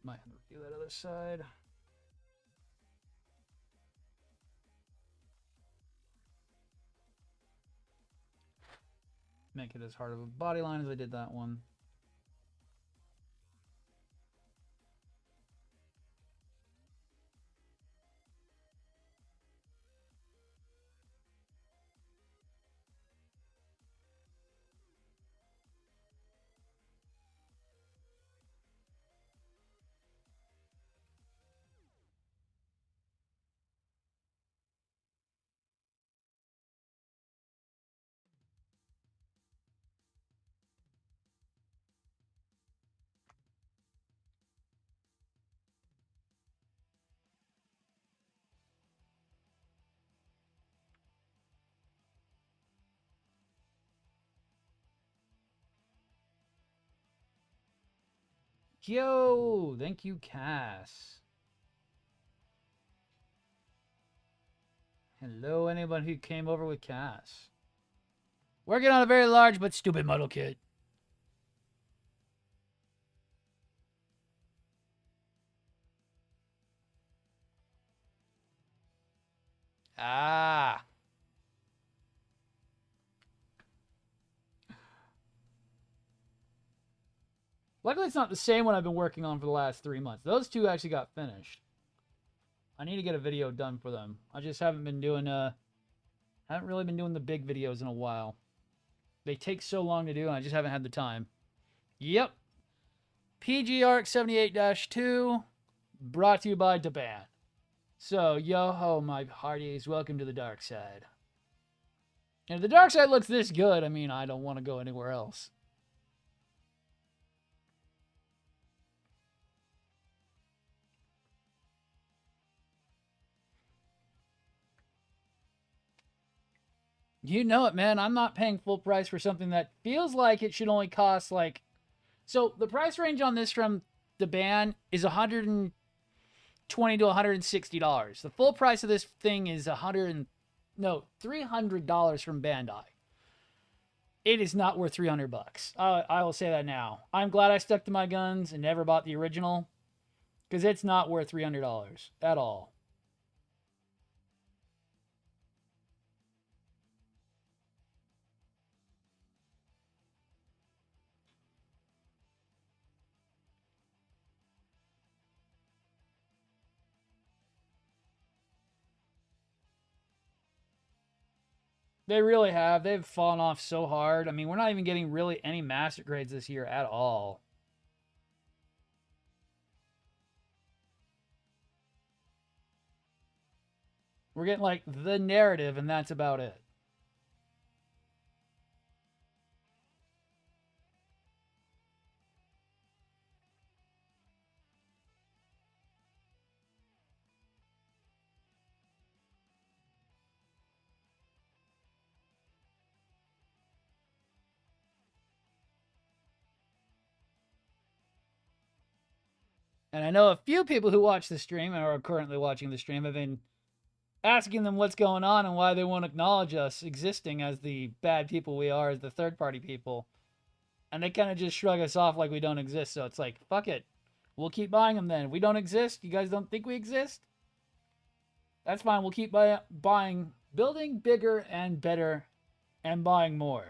Might have to do that other side. Make it as hard of a body line as I did that one. Yo, thank you, Cass. Hello, anyone who came over with Cass. Working on a very large but stupid model kit. Ah. Luckily, it's not the same one I've been working on for the last 3 months. Those two actually got finished. I need to get a video done for them. I just haven't been doing haven't really been doing the big videos in a while. They take so long to do, and I just haven't had the time. Yep. PG Arc 78-2, brought to you by Daban. So, yo ho, my hearties, welcome to the dark side. And if the dark side looks this good, I mean, I don't want to go anywhere else. You know it, man. I'm not paying full price for something that feels like it should only cost like. So the price range on this from the band is $120 to $160. The full price of this thing is $300 from Bandai. It is not worth $300. I will say that now. I'm glad I stuck to my guns and never bought the original, because it's not worth $300 at all. They really have. They've fallen off so hard. I mean, we're not even getting really any master grades this year at all. We're getting like the narrative, and that's about it. And I know a few people who watch the stream and are currently watching the stream have been asking them what's going on and why they won't acknowledge us existing as the bad people we are, as the third party people. And they kind of just shrug us off like we don't exist. So it's like, fuck it. We'll keep buying them then. We don't exist. You guys don't think we exist? That's fine. We'll keep buying, building bigger and better and buying more.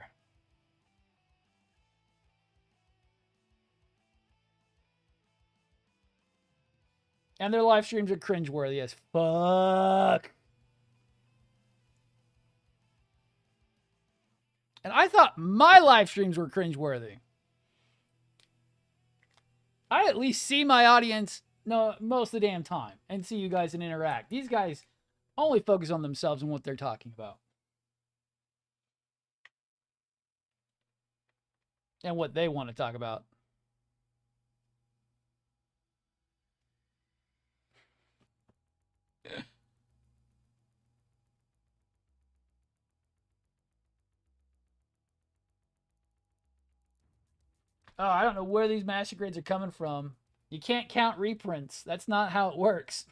And their live streams are cringeworthy as fuck. And I thought my live streams were cringeworthy. I at least see my audience most of the damn time and see you guys and interact. These guys only focus on themselves and what they're talking about. And what they want to talk about. Oh, I don't know where these master grades are coming from. You can't count reprints. That's not how it works.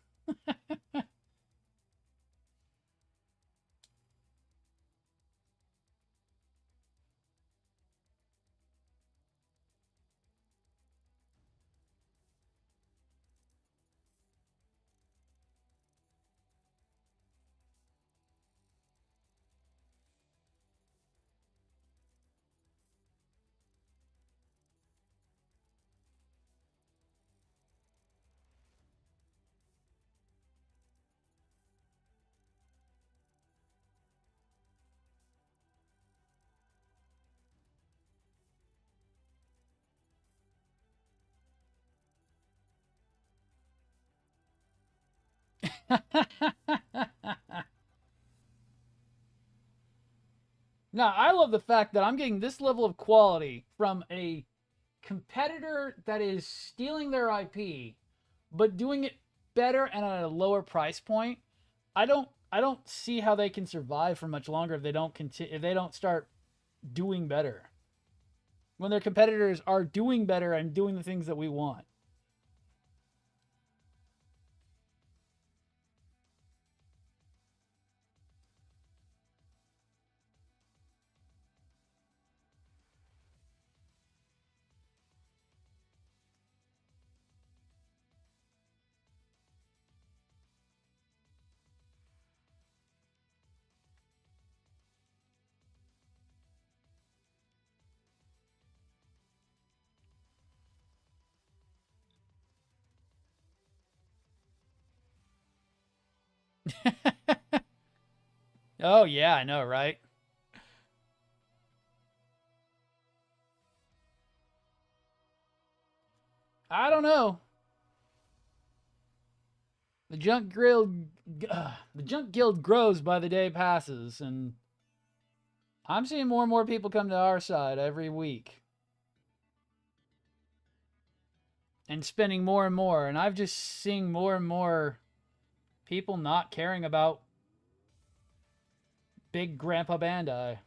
Now, I love the fact that I'm getting this level of quality from a competitor that is stealing their IP, but doing it better and at a lower price point. I don't see how they can survive for much longer if they don't continue, if they don't start doing better. When their competitors are doing better and doing the things that we want. Oh yeah, I know, right? I don't know. The the junk guild grows by the day passes, and I'm seeing more and more people come to our side every week, and spending more and more. And I've just seen more and more people not caring about big Grandpa Bandai.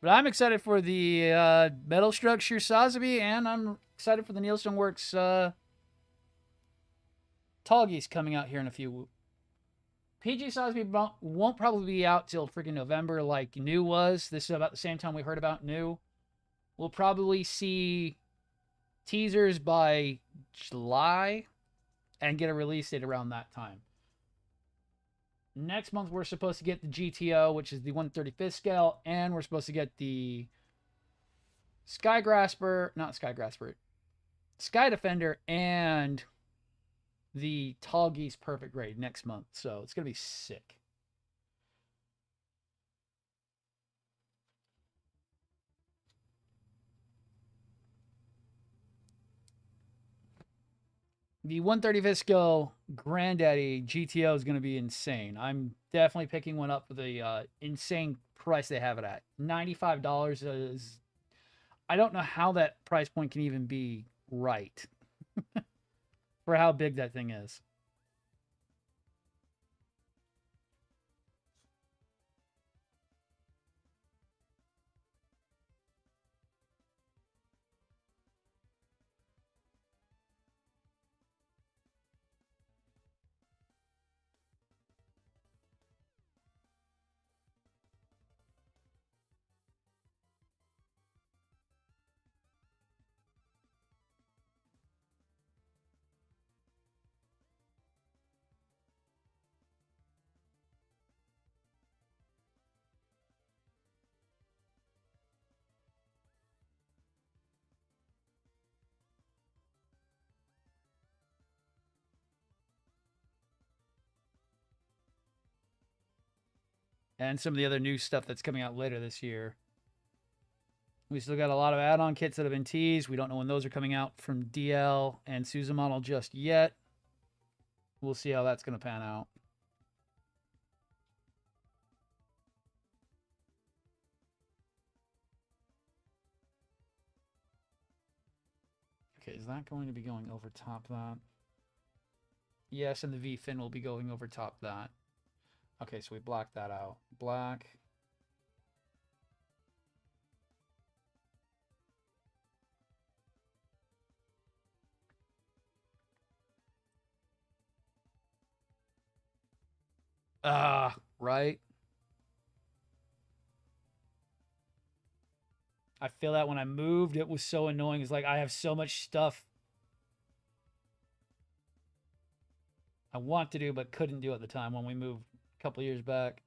But I'm excited for the metal structure Sazabi, and I'm excited for the Neilstone Works Tall Geese coming out here in a few. PG Sazabi won't probably be out till freaking November like New was. This is about the same time we heard about New. We'll probably see teasers by July and get a release date around that time. Next month, we're supposed to get the GTO, which is the 135th scale, and we're supposed to get the Sky Grasper, not Sky Grasper, Sky Defender, and the Tall Geese Perfect Grade next month. So it's going to be sick. The 135th scale Granddaddy GTO is going to be insane. I'm definitely picking one up for the insane price they have it at. $95 is. I don't know how that price point can even be right for how big that thing is. And some of the other new stuff that's coming out later this year. We still got a lot of add-on kits that have been teased. We don't know when those are coming out from DL and Susan model just yet. We'll see how that's going to pan out. Okay, is that going to be going over top that? Yes, and the V-fin will be going over top that. Okay, so we blocked that out. Black. Right. I feel that when I moved, it was so annoying. It's like I have so much stuff I want to do but couldn't do at the time when we moved a couple years back.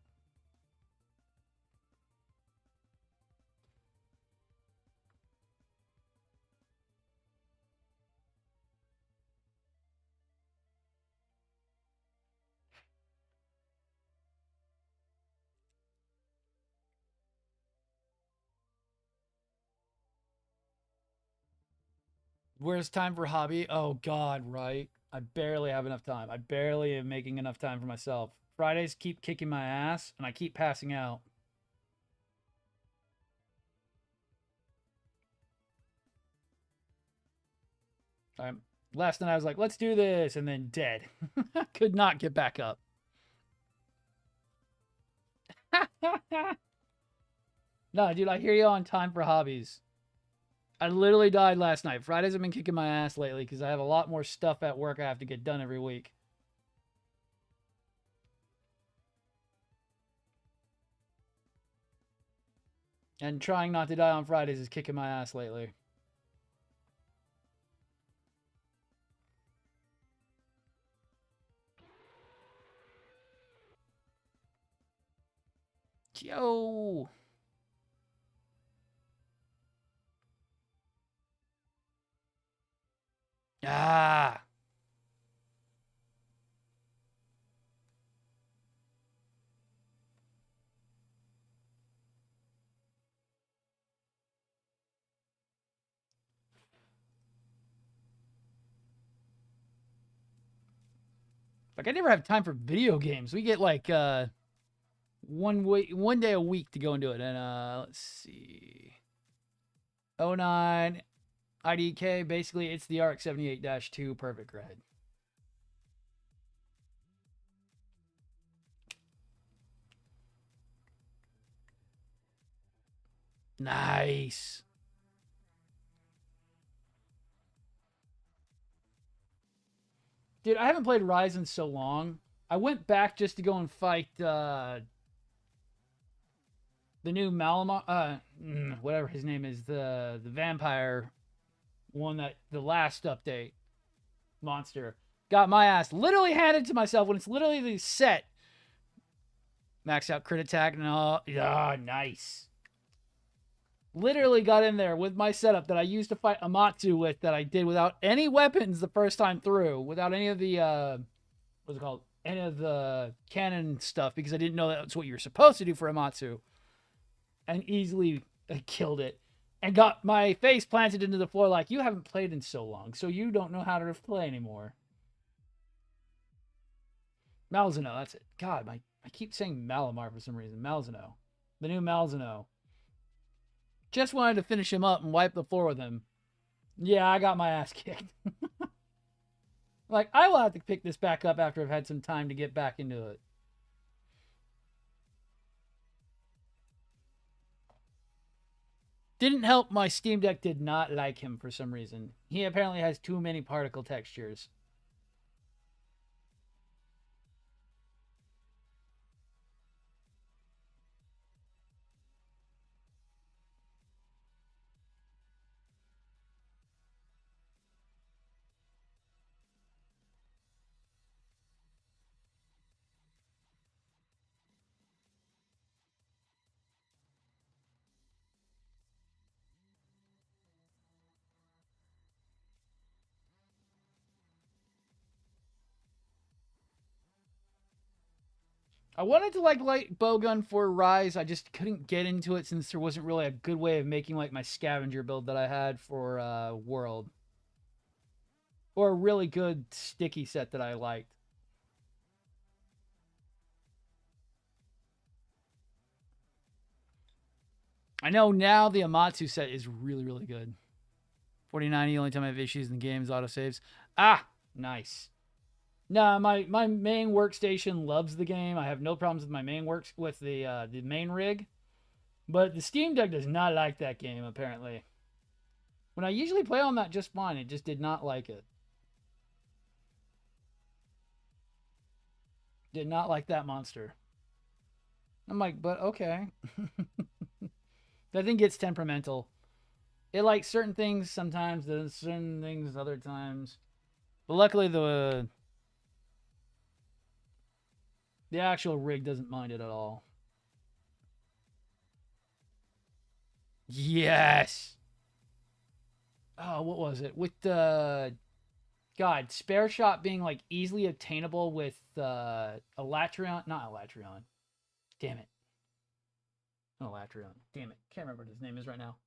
Where's time for hobby? Oh God, right. I barely have enough time. I barely am making enough time for myself. Fridays keep kicking my ass and I keep passing out. Last night I was like, let's do this, and then dead. Could not get back up. No, dude, I hear you on time for hobbies. I literally died last night. Fridays have been kicking my ass lately because I have a lot more stuff at work I have to get done every week. And trying not to die on Fridays is kicking my ass lately. Yo! Ah! Like, I never have time for video games. We get like one day a week to go and do it. And let's see. 09 IDK, basically it's the ARC 78-2 Perfect Red. Nice. Dude, I haven't played Rise in so long. I went back just to go and fight the new Malamar, whatever his name is, the vampire one, that the last update monster. Got my ass literally handed to myself when it's literally the set. Max out crit attack and all. Yeah, nice. Literally got in there with my setup that I used to fight Amatsu with, that I did without any weapons the first time through, without any of the what's it called? Any of the cannon stuff, because I didn't know that's what you were supposed to do for Amatsu. And easily killed it. And got my face planted into the floor like, you haven't played in so long, so you don't know how to play anymore. Malzeno, that's it. God, I keep saying Malamar for some reason. Malzeno. The new Malzeno. Just wanted to finish him up and wipe the floor with him. Yeah, I got my ass kicked. Like, I will have to pick this back up after I've had some time to get back into it. Didn't help my Steam Deck did not like him for some reason. He apparently has too many particle textures. I wanted to like light bowgun for Rise. I just couldn't get into it since there wasn't really a good way of making like my scavenger build that I had for World, or a really good sticky set that I liked. I know now the Amatsu set is really, really good. 4090, the only time I have issues in the game is autosaves. Ah, nice. Nah, my main workstation loves the game. I have no problems with my main works with the main rig, but the Steam Deck does not like that game apparently. When I usually play on that just fine, it just did not like it. Did not like that monster. I'm like, but okay. That thing gets temperamental. It likes certain things sometimes, does certain things other times. But luckily the actual rig doesn't mind it at all. Yes. Oh, what was it? With the God, spare shot being like easily obtainable with Elatrion, not Elatrion. Damn it. Not Elatrion. Damn it. Can't remember what his name is right now.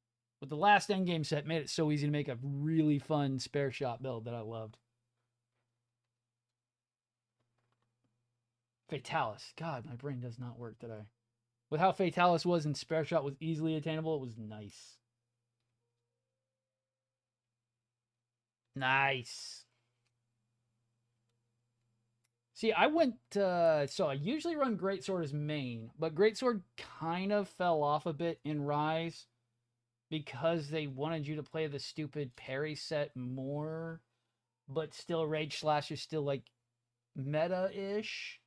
With the last endgame set, made it so easy to make a really fun spare shot build that I loved. Fatalis. God, my brain does not work today. With how Fatalis was and spare shot was easily attainable, it was nice. Nice. See, I went, so I usually run Greatsword as main, but Greatsword kind of fell off a bit in Rise because they wanted you to play the stupid parry set more, but still Rage Slash is still like meta-ish.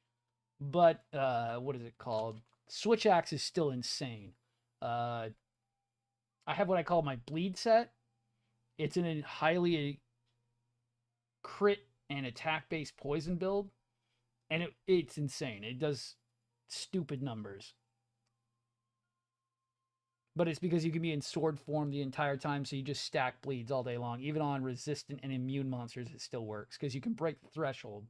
But, what is it called? Switch Axe is still insane. I have what I call my bleed set. It's in a highly crit and attack based poison build, and it's insane. It does stupid numbers. But it's because you can be in sword form the entire time, so you just stack bleeds all day long. Even on resistant and immune monsters, it still works because you can break the threshold.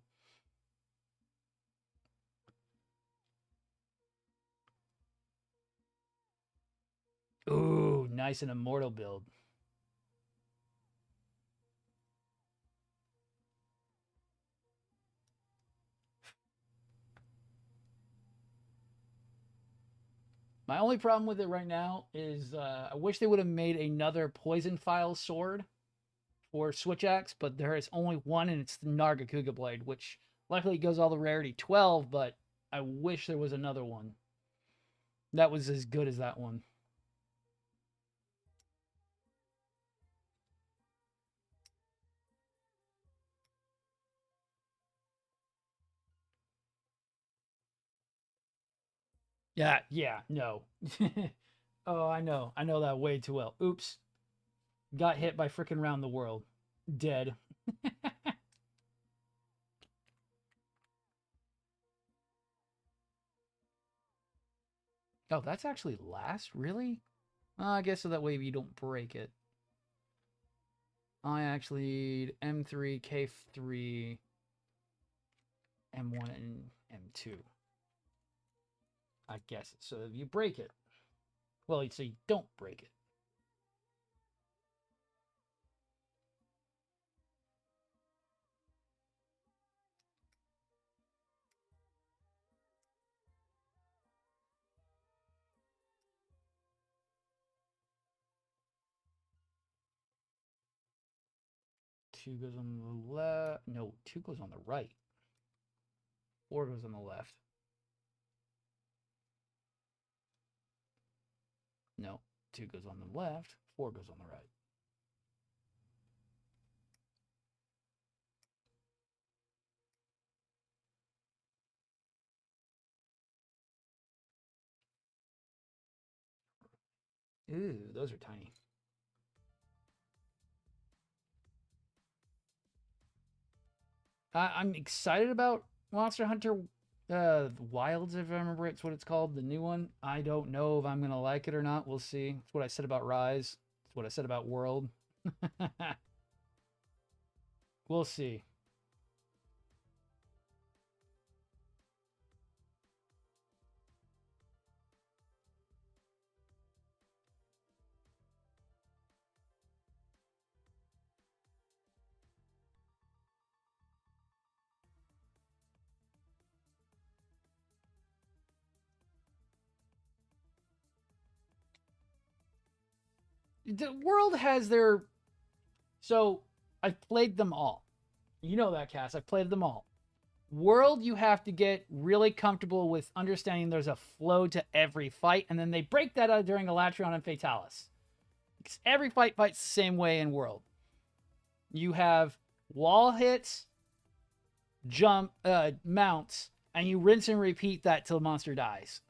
Ooh, nice and immortal build. My only problem with it right now is I wish they would have made another poison file sword for Switch Axe, but there is only one, and it's the Nargacuga blade, which luckily goes all the rarity 12, but I wish there was another one that was as good as that one. Yeah, no. Oh, I know that way too well. Oops, got hit by freaking round the world, dead. Oh, that's actually last, really? I guess so that way you don't break it. I actually need M3, K3, M1, and M2. I guess so. If you break it, well, so you don't break it. 2 goes on the left. No, 2 goes on the right. 4 goes on the left. No, 2 goes on the left. 4 goes on the right. Ooh, those are tiny. I'm excited about Monster Hunter Wilds, if I remember it's what it's called, the new one. I don't know if I'm going to like it or not. We'll see. It's what I said about Rise. It's what I said about World. We'll see. The World has their... So, I've played them all. You know that, Cass. I've played them all. World, you have to get really comfortable with understanding there's a flow to every fight, and then they break that out during Elatreon and Fatalis. Because every fight fights the same way in World. You have wall hits, jump, mounts, and you rinse and repeat that till the monster dies.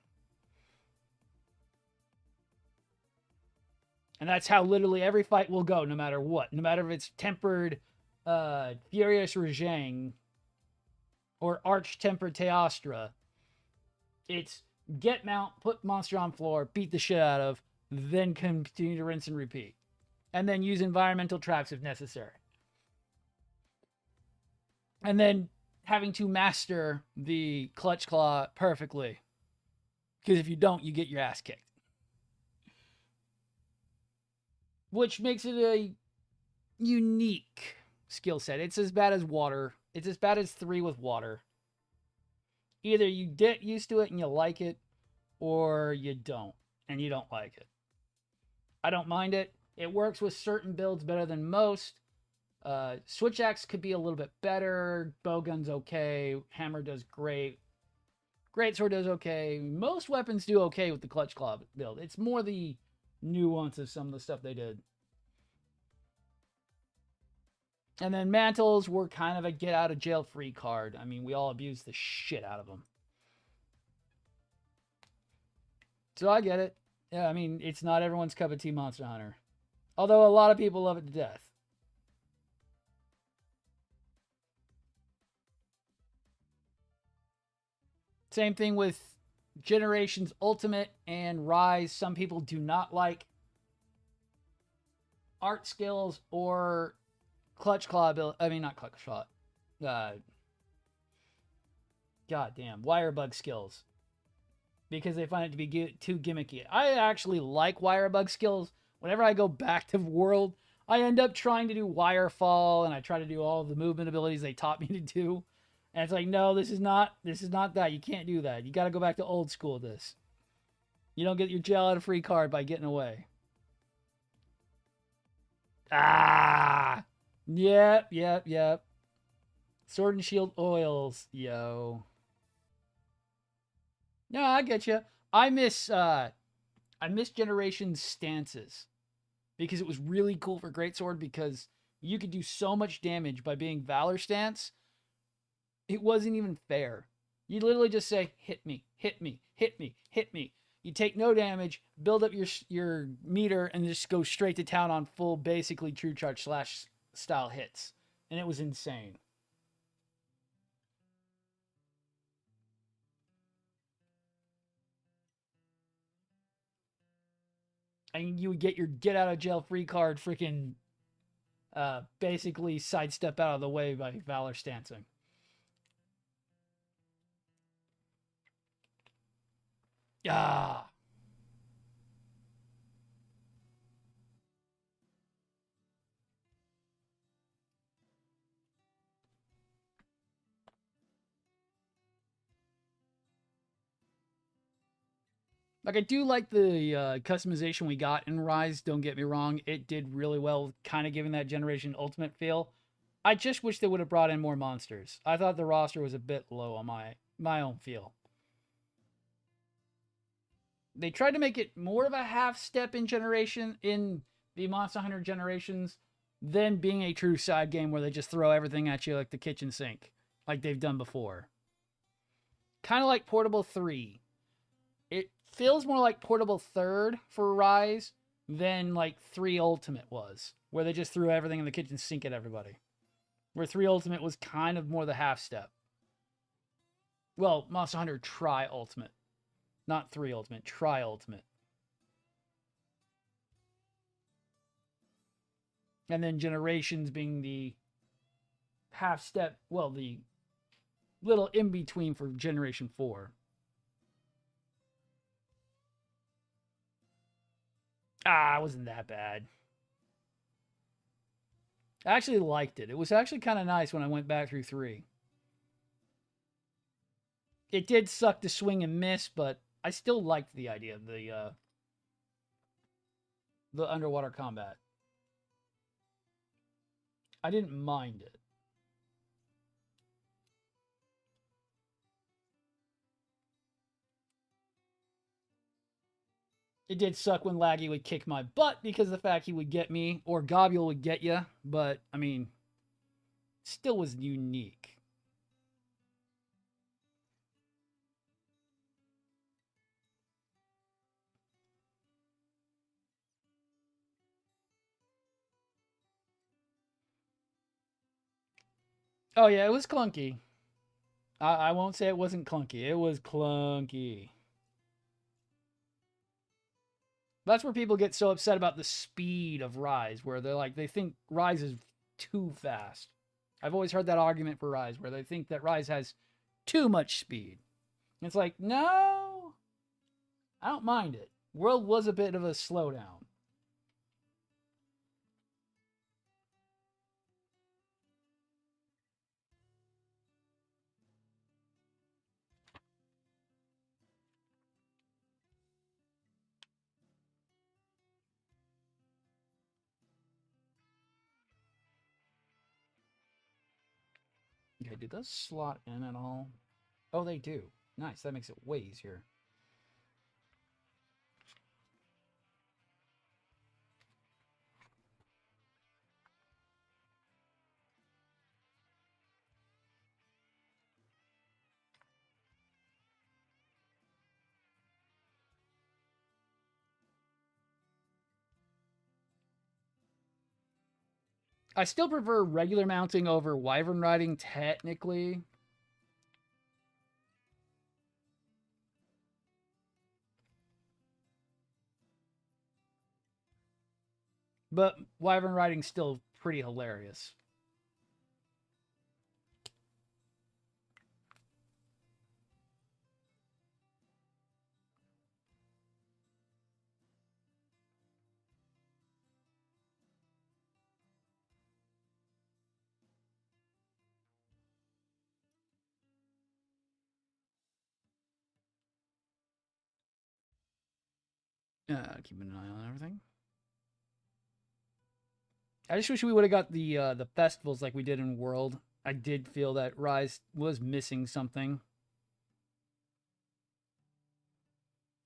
And that's how literally every fight will go, no matter what. No matter if it's tempered Furious Rajang or Arch-Tempered Teostra. It's get mount, put monster on floor, beat the shit out of, then continue to rinse and repeat. And then use environmental traps if necessary. And then having to master the Clutch Claw perfectly. Because if you don't, you get your ass kicked. Which makes it a unique skill set. It's as bad as water. It's as bad as 3 with water. Either you get used to it and you like it, or you don't, and you don't like it. I don't mind it. It works with certain builds better than most. Switch Axe could be a little bit better. Bowgun's okay. Hammer does great. Greatsword does okay. Most weapons do okay with the Clutch Claw build. It's more the nuance of some of the stuff they did. And then mantles were kind of a get out of jail free card. I mean, we all abused the shit out of them. So I get it. Yeah, I mean, it's not everyone's cup of tea, Monster Hunter. Although a lot of people love it to death. Same thing with Generations Ultimate and Rise. Some people do not like art skills or Clutch Claw ability. I mean, not Clutch Claw. Goddamn. Wire bug skills. Because they find it to be too gimmicky. I actually like wire bug skills. Whenever I go back to World, I end up trying to do wire fall, and I try to do all the movement abilities they taught me to do. And it's like, no, this is not that. You can't do that. You got to go back to old school this. You don't get your jail out of free card by getting away. Ah! Yep. Sword and Shield oils, yo. No, I get you. I miss Generation's stances. Because it was really cool for Greatsword because you could do so much damage by being Valor stance. It wasn't even fair. You literally just say, hit me, hit me, hit me, hit me. You take no damage, build up your meter, and just go straight to town on full, basically True Charge slash style hits. And it was insane. And you would get your get out of jail free card freaking basically sidestep out of the way by Valor stancing. Ah. Like, I do like the customization we got in Rise, don't get me wrong. It did really well, kind of giving that Generation Ultimate feel. I just wish they would have brought in more monsters. I thought the roster was a bit low on my own feel. They tried to make it more of a half step in the Monster Hunter generations than being a true side game where they just throw everything at you like the kitchen sink, like they've done before. Kind of like Portable 3. It feels more like Portable Third for Rise than like 3 Ultimate was, where they just threw everything in the kitchen sink at everybody. Where 3 Ultimate was kind of more the half step. Well, Monster Hunter Tri Ultimate. Not 3 Ultimate, Tri Ultimate. And then Generations being the half step, well, the little in between for Generation 4. It wasn't that bad. I actually liked it. It was actually kind of nice when I went back through 3. It did suck to swing and miss, but I still liked the idea of the underwater combat. I didn't mind it. It did suck when Laggy would kick my butt because of the fact he would get me, or Gobule would get you, but, I mean, still was unique. Oh, yeah, it was clunky. I won't say it wasn't clunky. It was clunky. That's where people get so upset about the speed of Rise, where they're like, they think Rise is too fast. I've always heard that argument for Rise, where they think that Rise has too much speed. And it's like, no, I don't mind it. World was a bit of a slowdown. Okay, do those slot in at all? Oh, they do. Nice. That makes it way easier. I still prefer regular mounting over wyvern riding, technically. But wyvern riding's still pretty hilarious. Keeping an eye on everything. I just wish we would have got the festivals like we did in World. I did feel that Rise was missing something.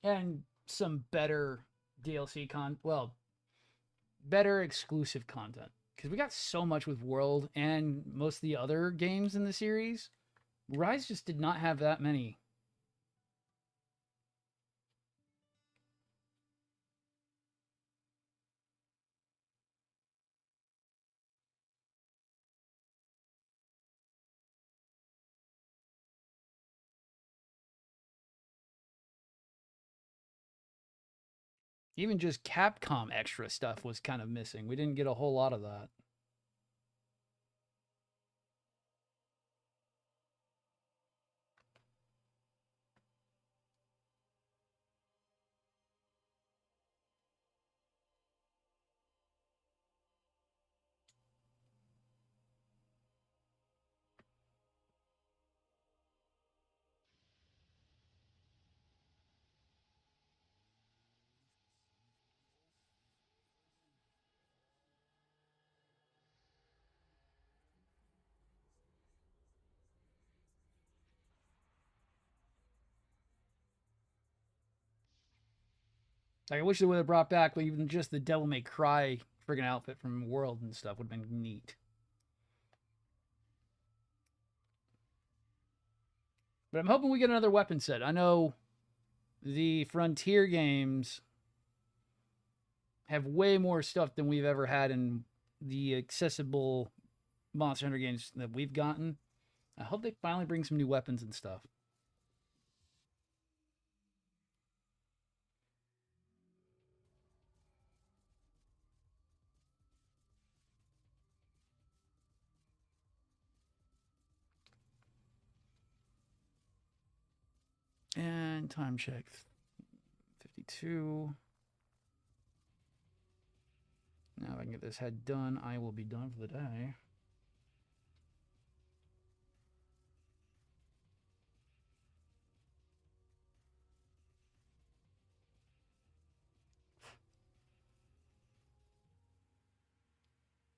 And some better DLC better exclusive content. Because we got so much with World and most of the other games in the series. Rise just did not have that many. Even just Capcom extra stuff was kind of missing. We didn't get a whole lot of that. Like, I wish they would have brought back even just the Devil May Cry friggin' outfit from World and stuff. Would have been neat. But I'm hoping we get another weapon set. I know the Frontier games have way more stuff than we've ever had in the accessible Monster Hunter games that we've gotten. I hope they finally bring some new weapons and stuff. And time check 52. Now if I can get this head done, I will be done for the day.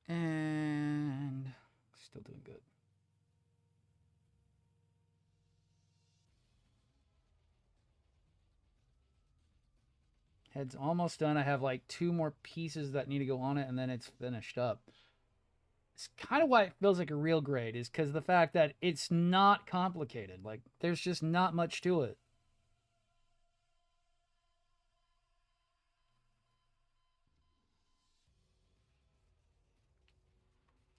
And still doing good. Head's almost done. I have like 2 more pieces that need to go on it, and then it's finished up. It's kind of why it feels like a real grade, is because of the fact that it's not complicated. Like, there's just not much to it.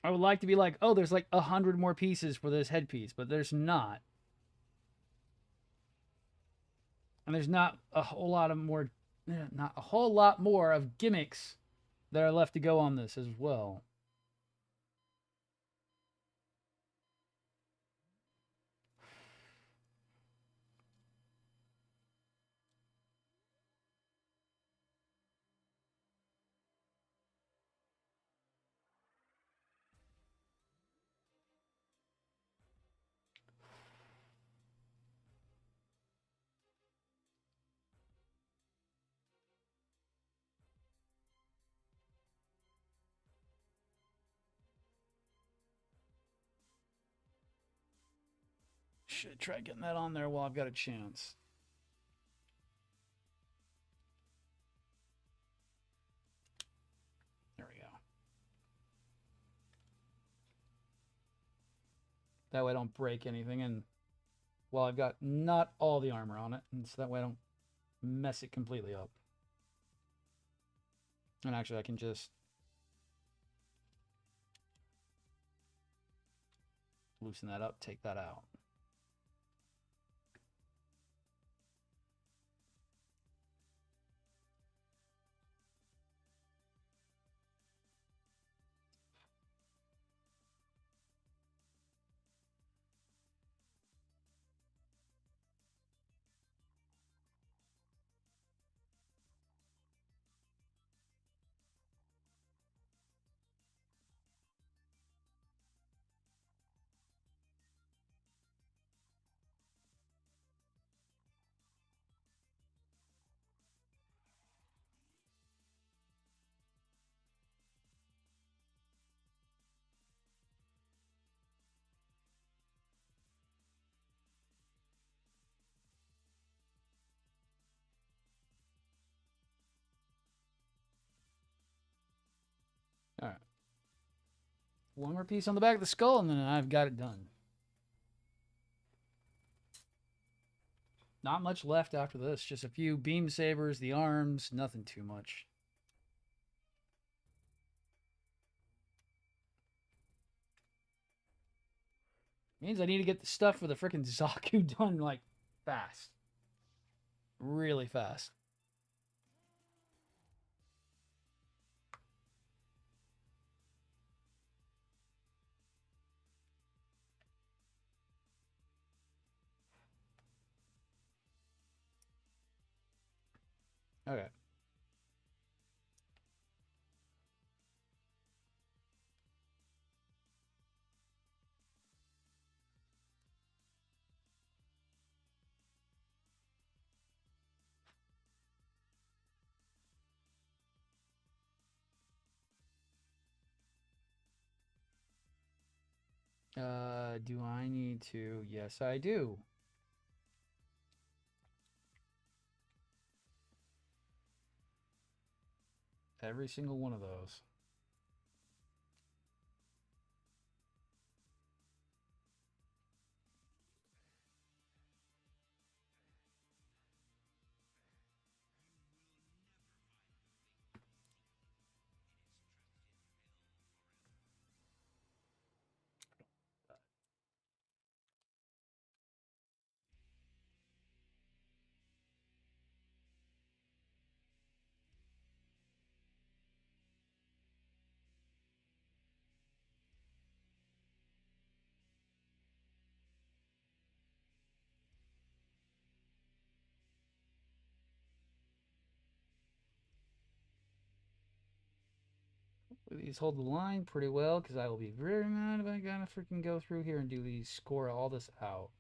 I would like to be like, oh, there's like 100 more pieces for this headpiece, but there's not. And there's not a whole lot of more, not a whole lot more of gimmicks that are left to go on this as well. Should try getting that on there while I've got a chance. There we go. That way I don't break anything, and well, I've got not all the armor on it, and so that way I don't mess it completely up. And actually I can just loosen that up, take that out. All right. 1 more piece on the back of the skull, and then I've got it done. Not much left after this. Just a few beam sabers, the arms, nothing too much. Means I need to get the stuff for the freaking Zaku done, like, fast. Really fast. Okay. Do I need to? Yes, I do. Every single one of those. These hold the line pretty well, because I will be very mad if I gotta freaking go through here and do these, score all this out.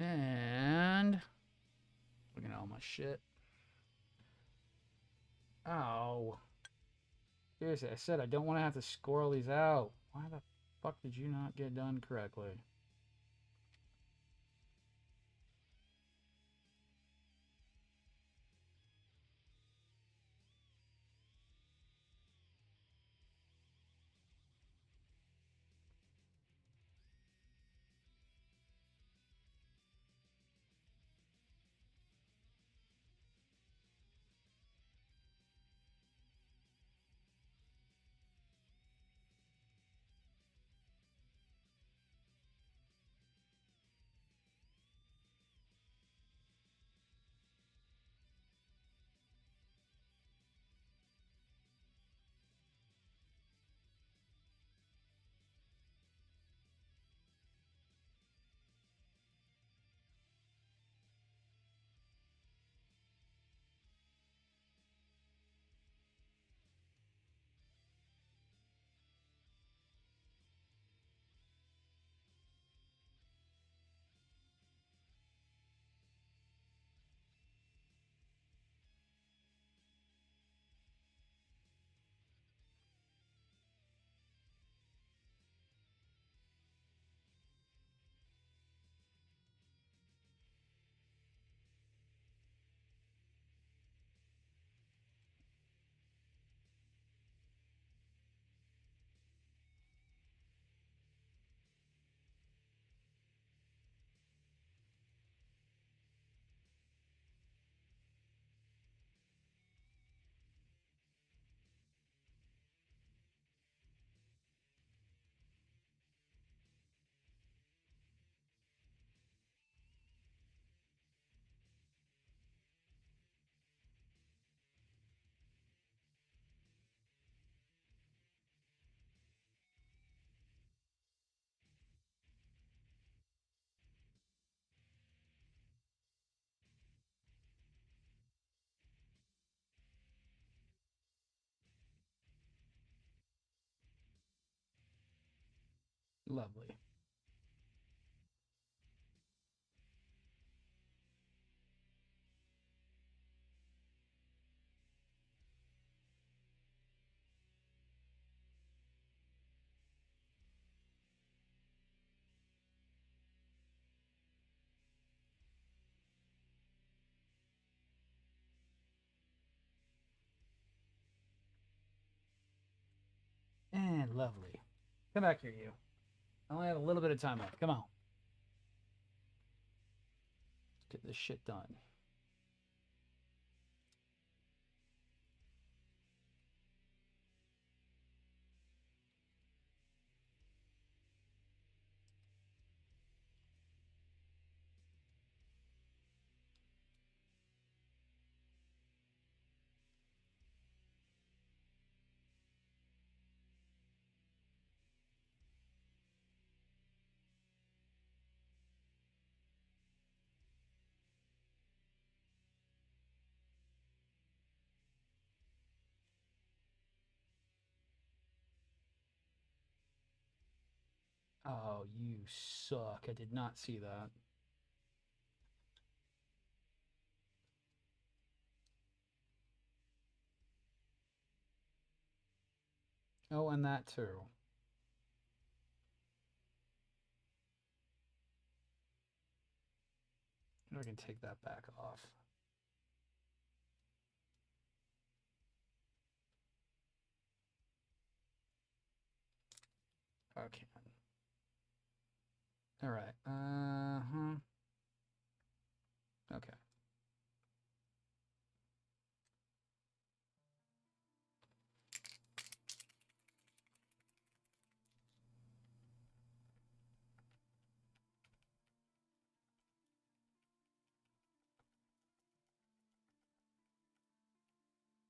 And looking at all my shit. Ow. Seriously, I said I don't want to have to score all these out. Why the fuck did you not get done correctly? Lovely. And lovely. Come back here, you. I only have a little bit of time left. Come on. Let's get this shit done. Oh, you suck. I did not see that. Oh, and that too. I can take that back off. Okay. All right. Okay.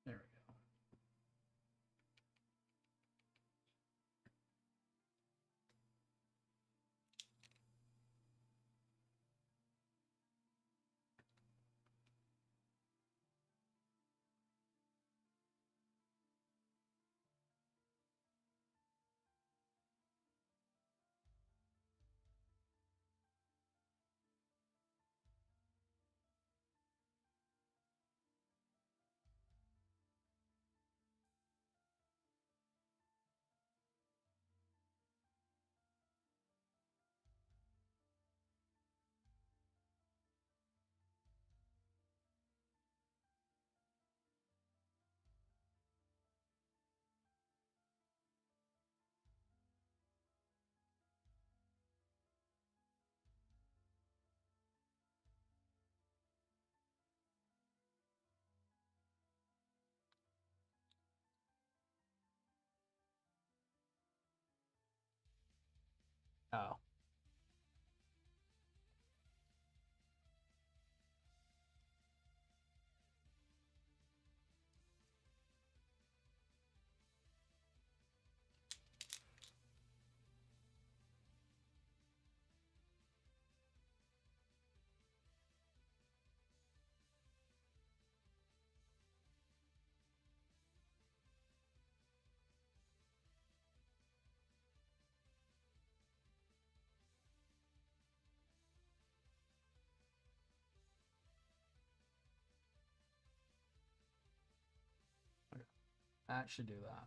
There we go. Oh. Okay. That should do that.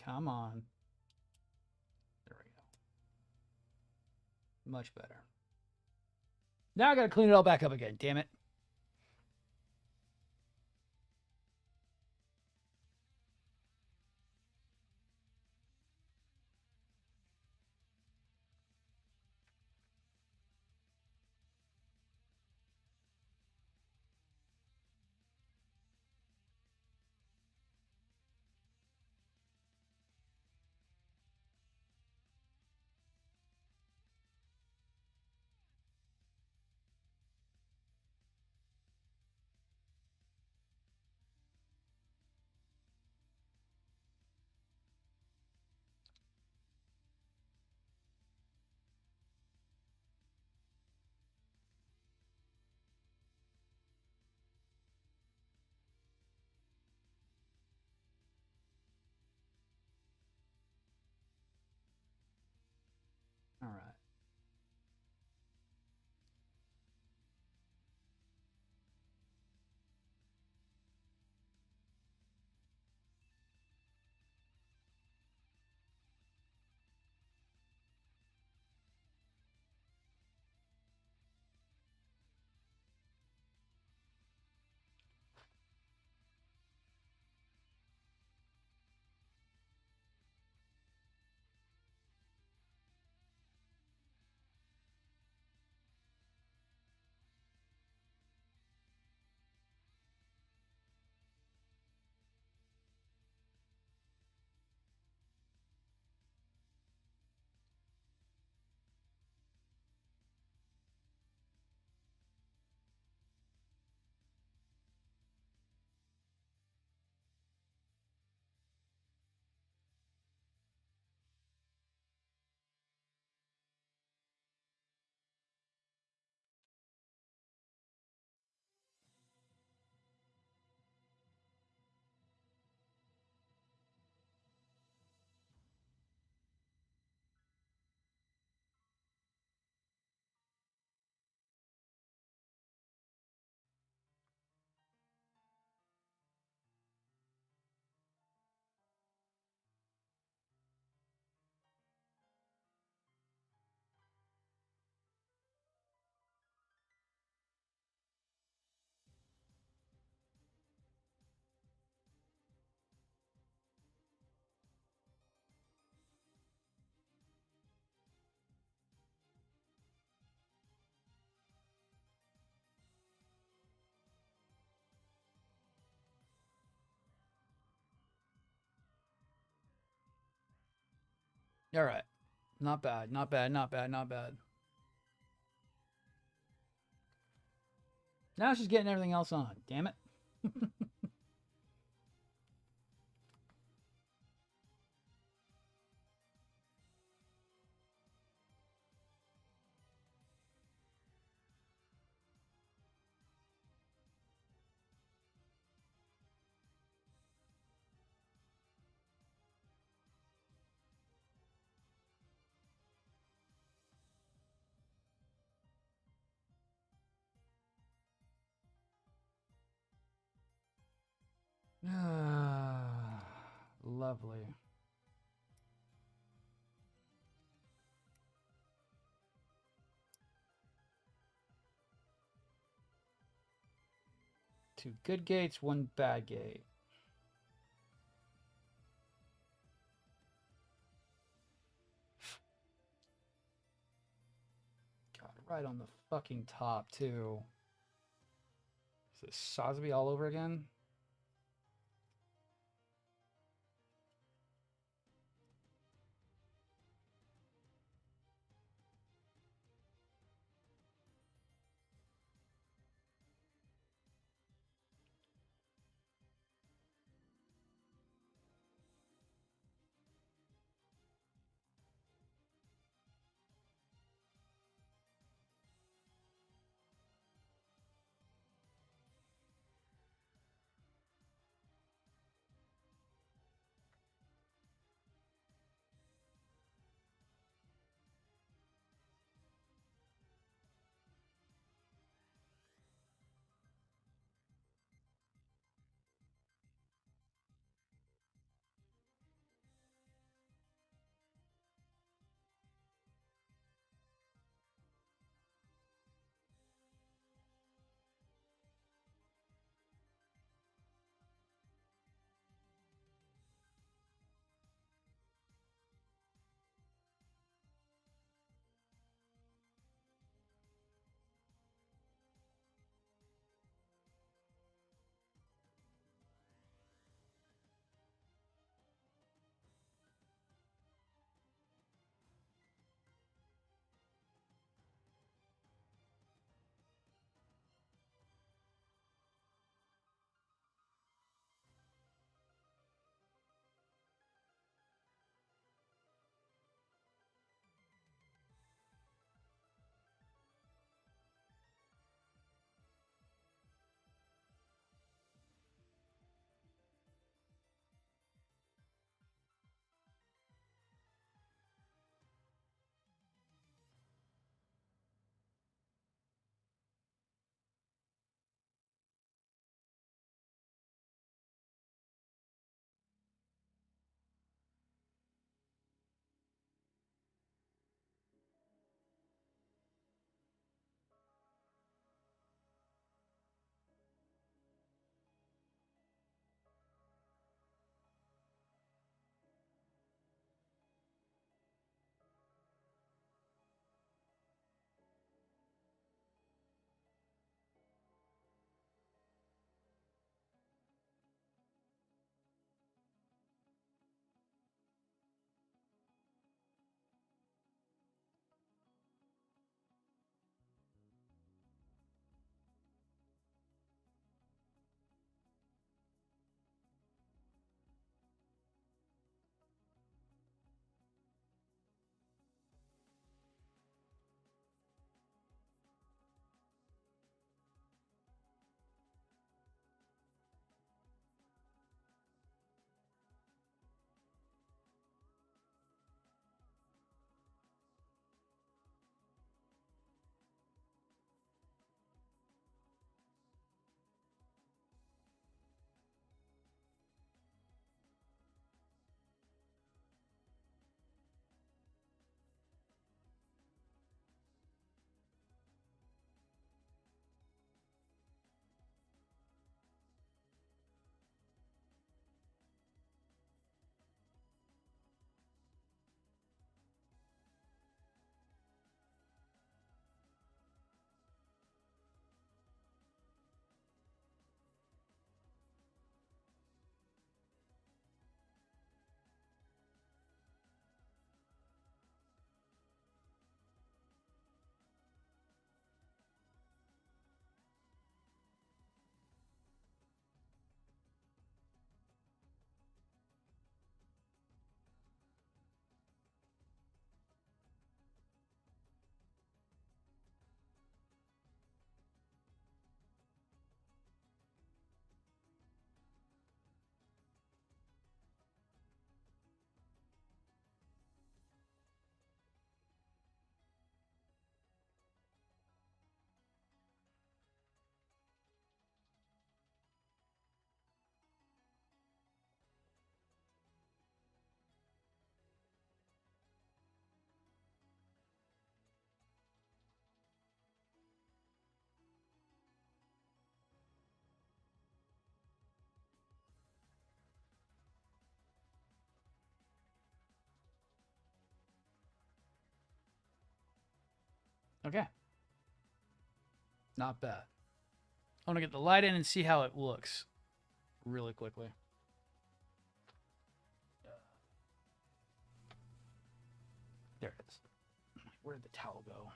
Come on. There we go. Much better. Now I gotta clean it all back up again, damn it. All right. Not bad. Not bad. Not bad. Not bad. Now she's getting everything else on. Damn it. Lovely. Two good gates, one bad gate. God, right on the fucking top, too. Is this Sosby all over again? Okay. Not bad. I want to get the light in and see how it looks really quickly. There it is. Where did the towel go?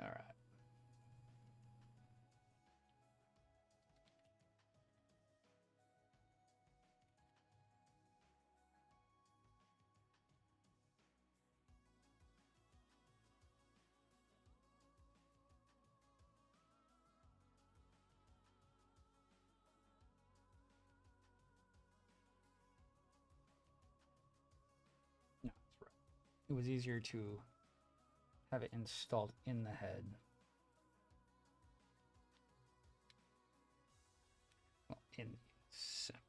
All right. No, that's right. It was easier to have it installed in the head. Well, in simply.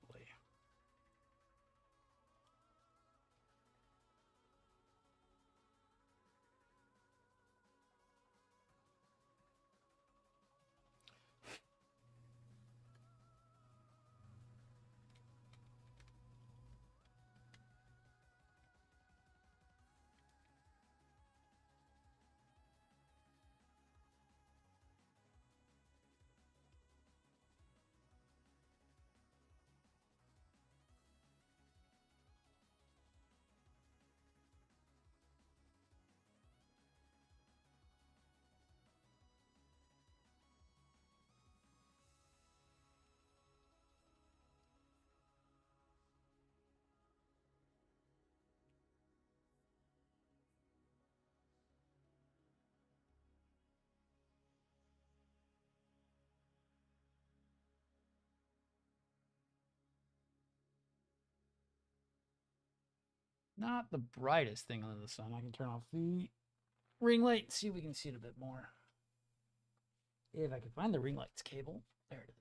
Not the brightest thing under the sun. I can turn off the ring light and see if we can see it a bit more. If I can find the ring light's cable. There it is.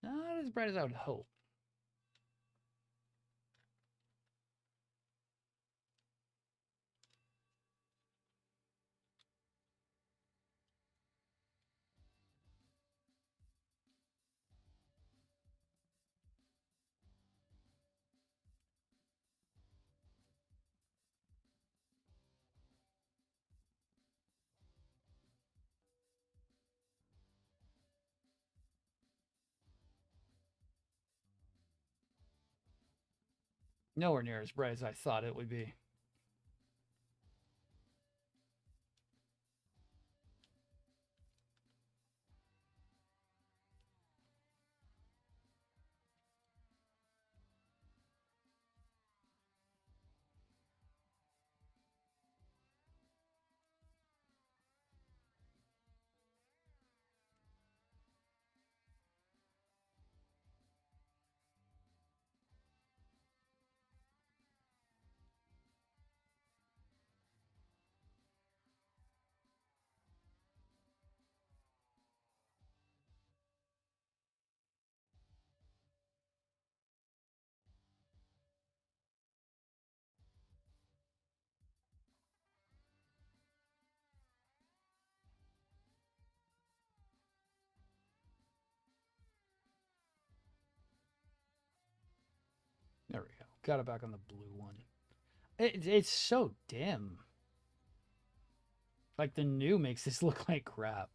Not as bright as I would hope. Nowhere near as bright as I thought it would be. There we go. Got it back on the blue one. It's so dim. Like the new makes this look like crap.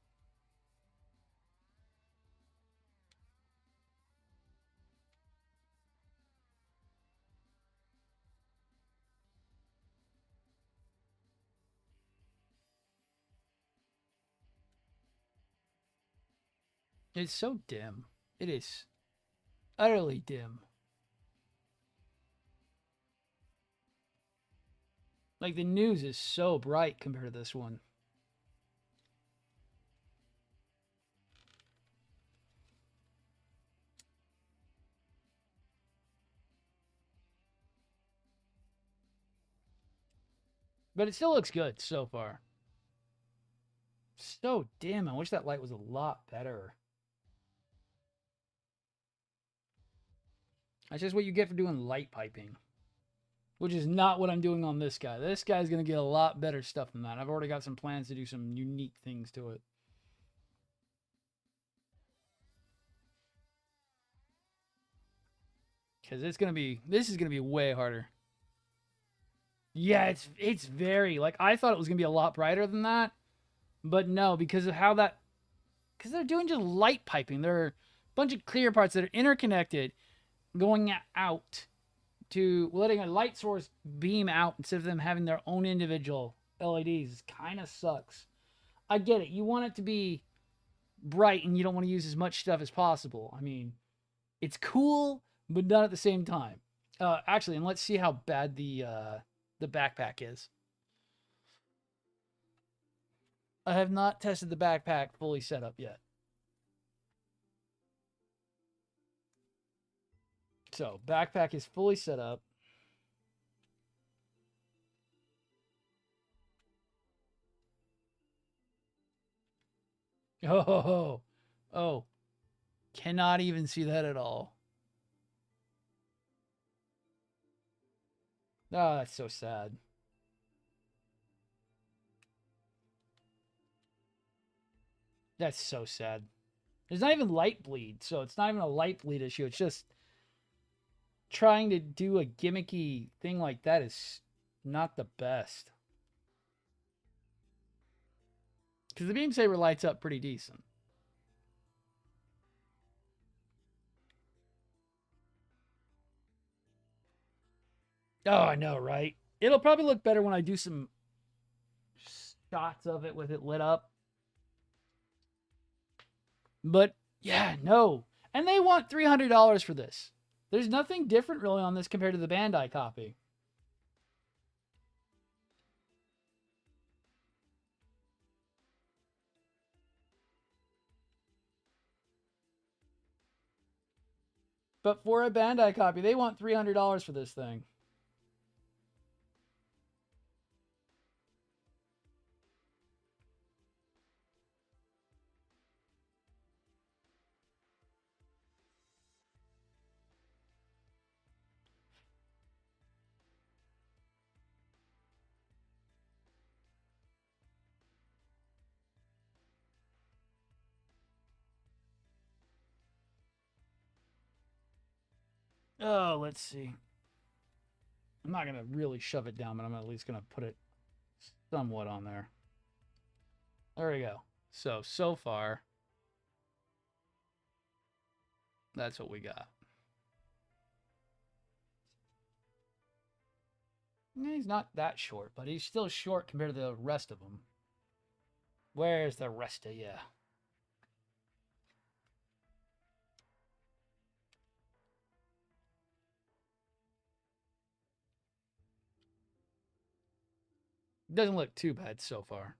It's so dim. It is utterly dim. Like the news is so bright compared to this one. But it still looks good so far. So dim. I wish that light was a lot better. That's just what you get for doing light piping. which is not what I'm doing on this guy. This guy's going to get a lot better stuff than that. I've already got some plans to do some unique things to it. Because this is going to be way harder. Yeah, it's very, like, I thought it was going to be a lot brighter than that. But no, because of how that, because they're doing just light piping. There are a bunch of clear parts that are interconnected going out to letting a light source beam out instead of them having their own individual LEDs. Kind of sucks. I get it. You want it to be bright and you don't want to use as much stuff as possible. I mean, it's cool, but not at the same time. Actually, and let's see how bad the backpack is. I have not tested the backpack fully set up yet. So, backpack is fully set up. Oh, oh, cannot even see that at all. Oh, that's so sad. That's so sad. There's not even light bleed, so it's not even a light bleed issue. It's just trying to do a gimmicky thing like that is not the best. Because the beam saber lights up pretty decent. Oh, I know, right? It'll probably look better when I do some shots of it with it lit up. But yeah, no. And they want $300 for this. There's nothing different really on this compared to the Bandai copy. But for a Bandai copy, they want $300 for this thing. Oh, let's see. I'm not going to really shove it down, but I'm at least going to put it somewhat on there. There we go. So far, that's what we got. He's not that short, but he's still short compared to the rest of them. Where's the rest of you? Doesn't look too bad so far.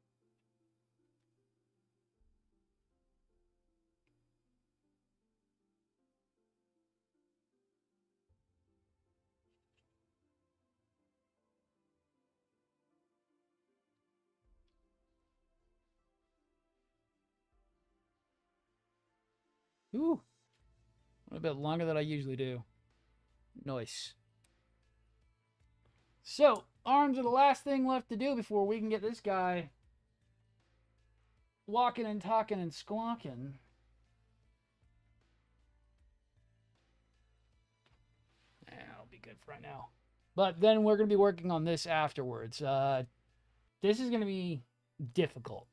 Ooh. A bit longer than I usually do. Nice. So, arms are the last thing left to do before we can get this guy walking and talking and squawking. That'll be good for right now. But then we're going to be working on this afterwards. This is going to be difficult.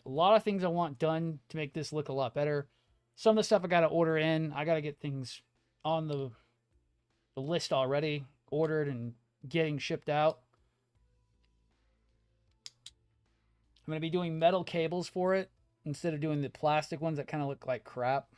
A lot of things I want done to make this look a lot better. Some of the stuff I got to order in. I got to get things on the list already, ordered and getting shipped out. I'm going to be doing metal cables for it instead of doing the plastic ones that kind of look like crap.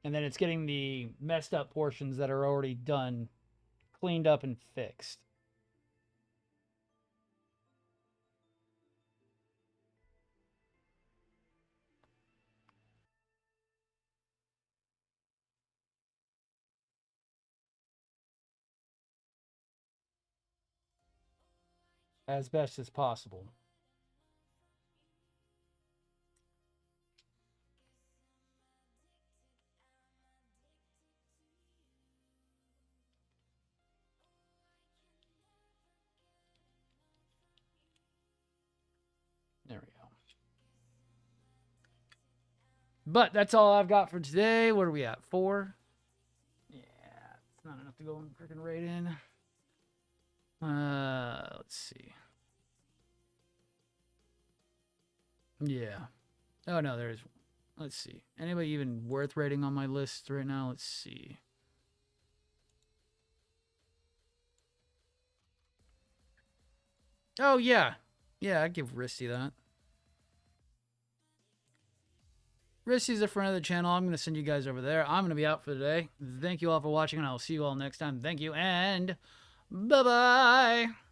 And then it's getting the messed up portions that are already done, cleaned up and fixed. as best as possible. There we go. But that's all I've got for today. What are we at? 4? Yeah, it's not enough to go freaking right in. Let's see. Yeah. Oh, no, there's... Let's see. Anybody even worth rating on my list right now? Let's see. Oh, yeah. Yeah, I'd give Risty that. Risty's a friend of the channel. I'm going to send you guys over there. I'm going to be out for the day. Thank you all for watching, and I'll see you all next time. Thank you, and bye-bye.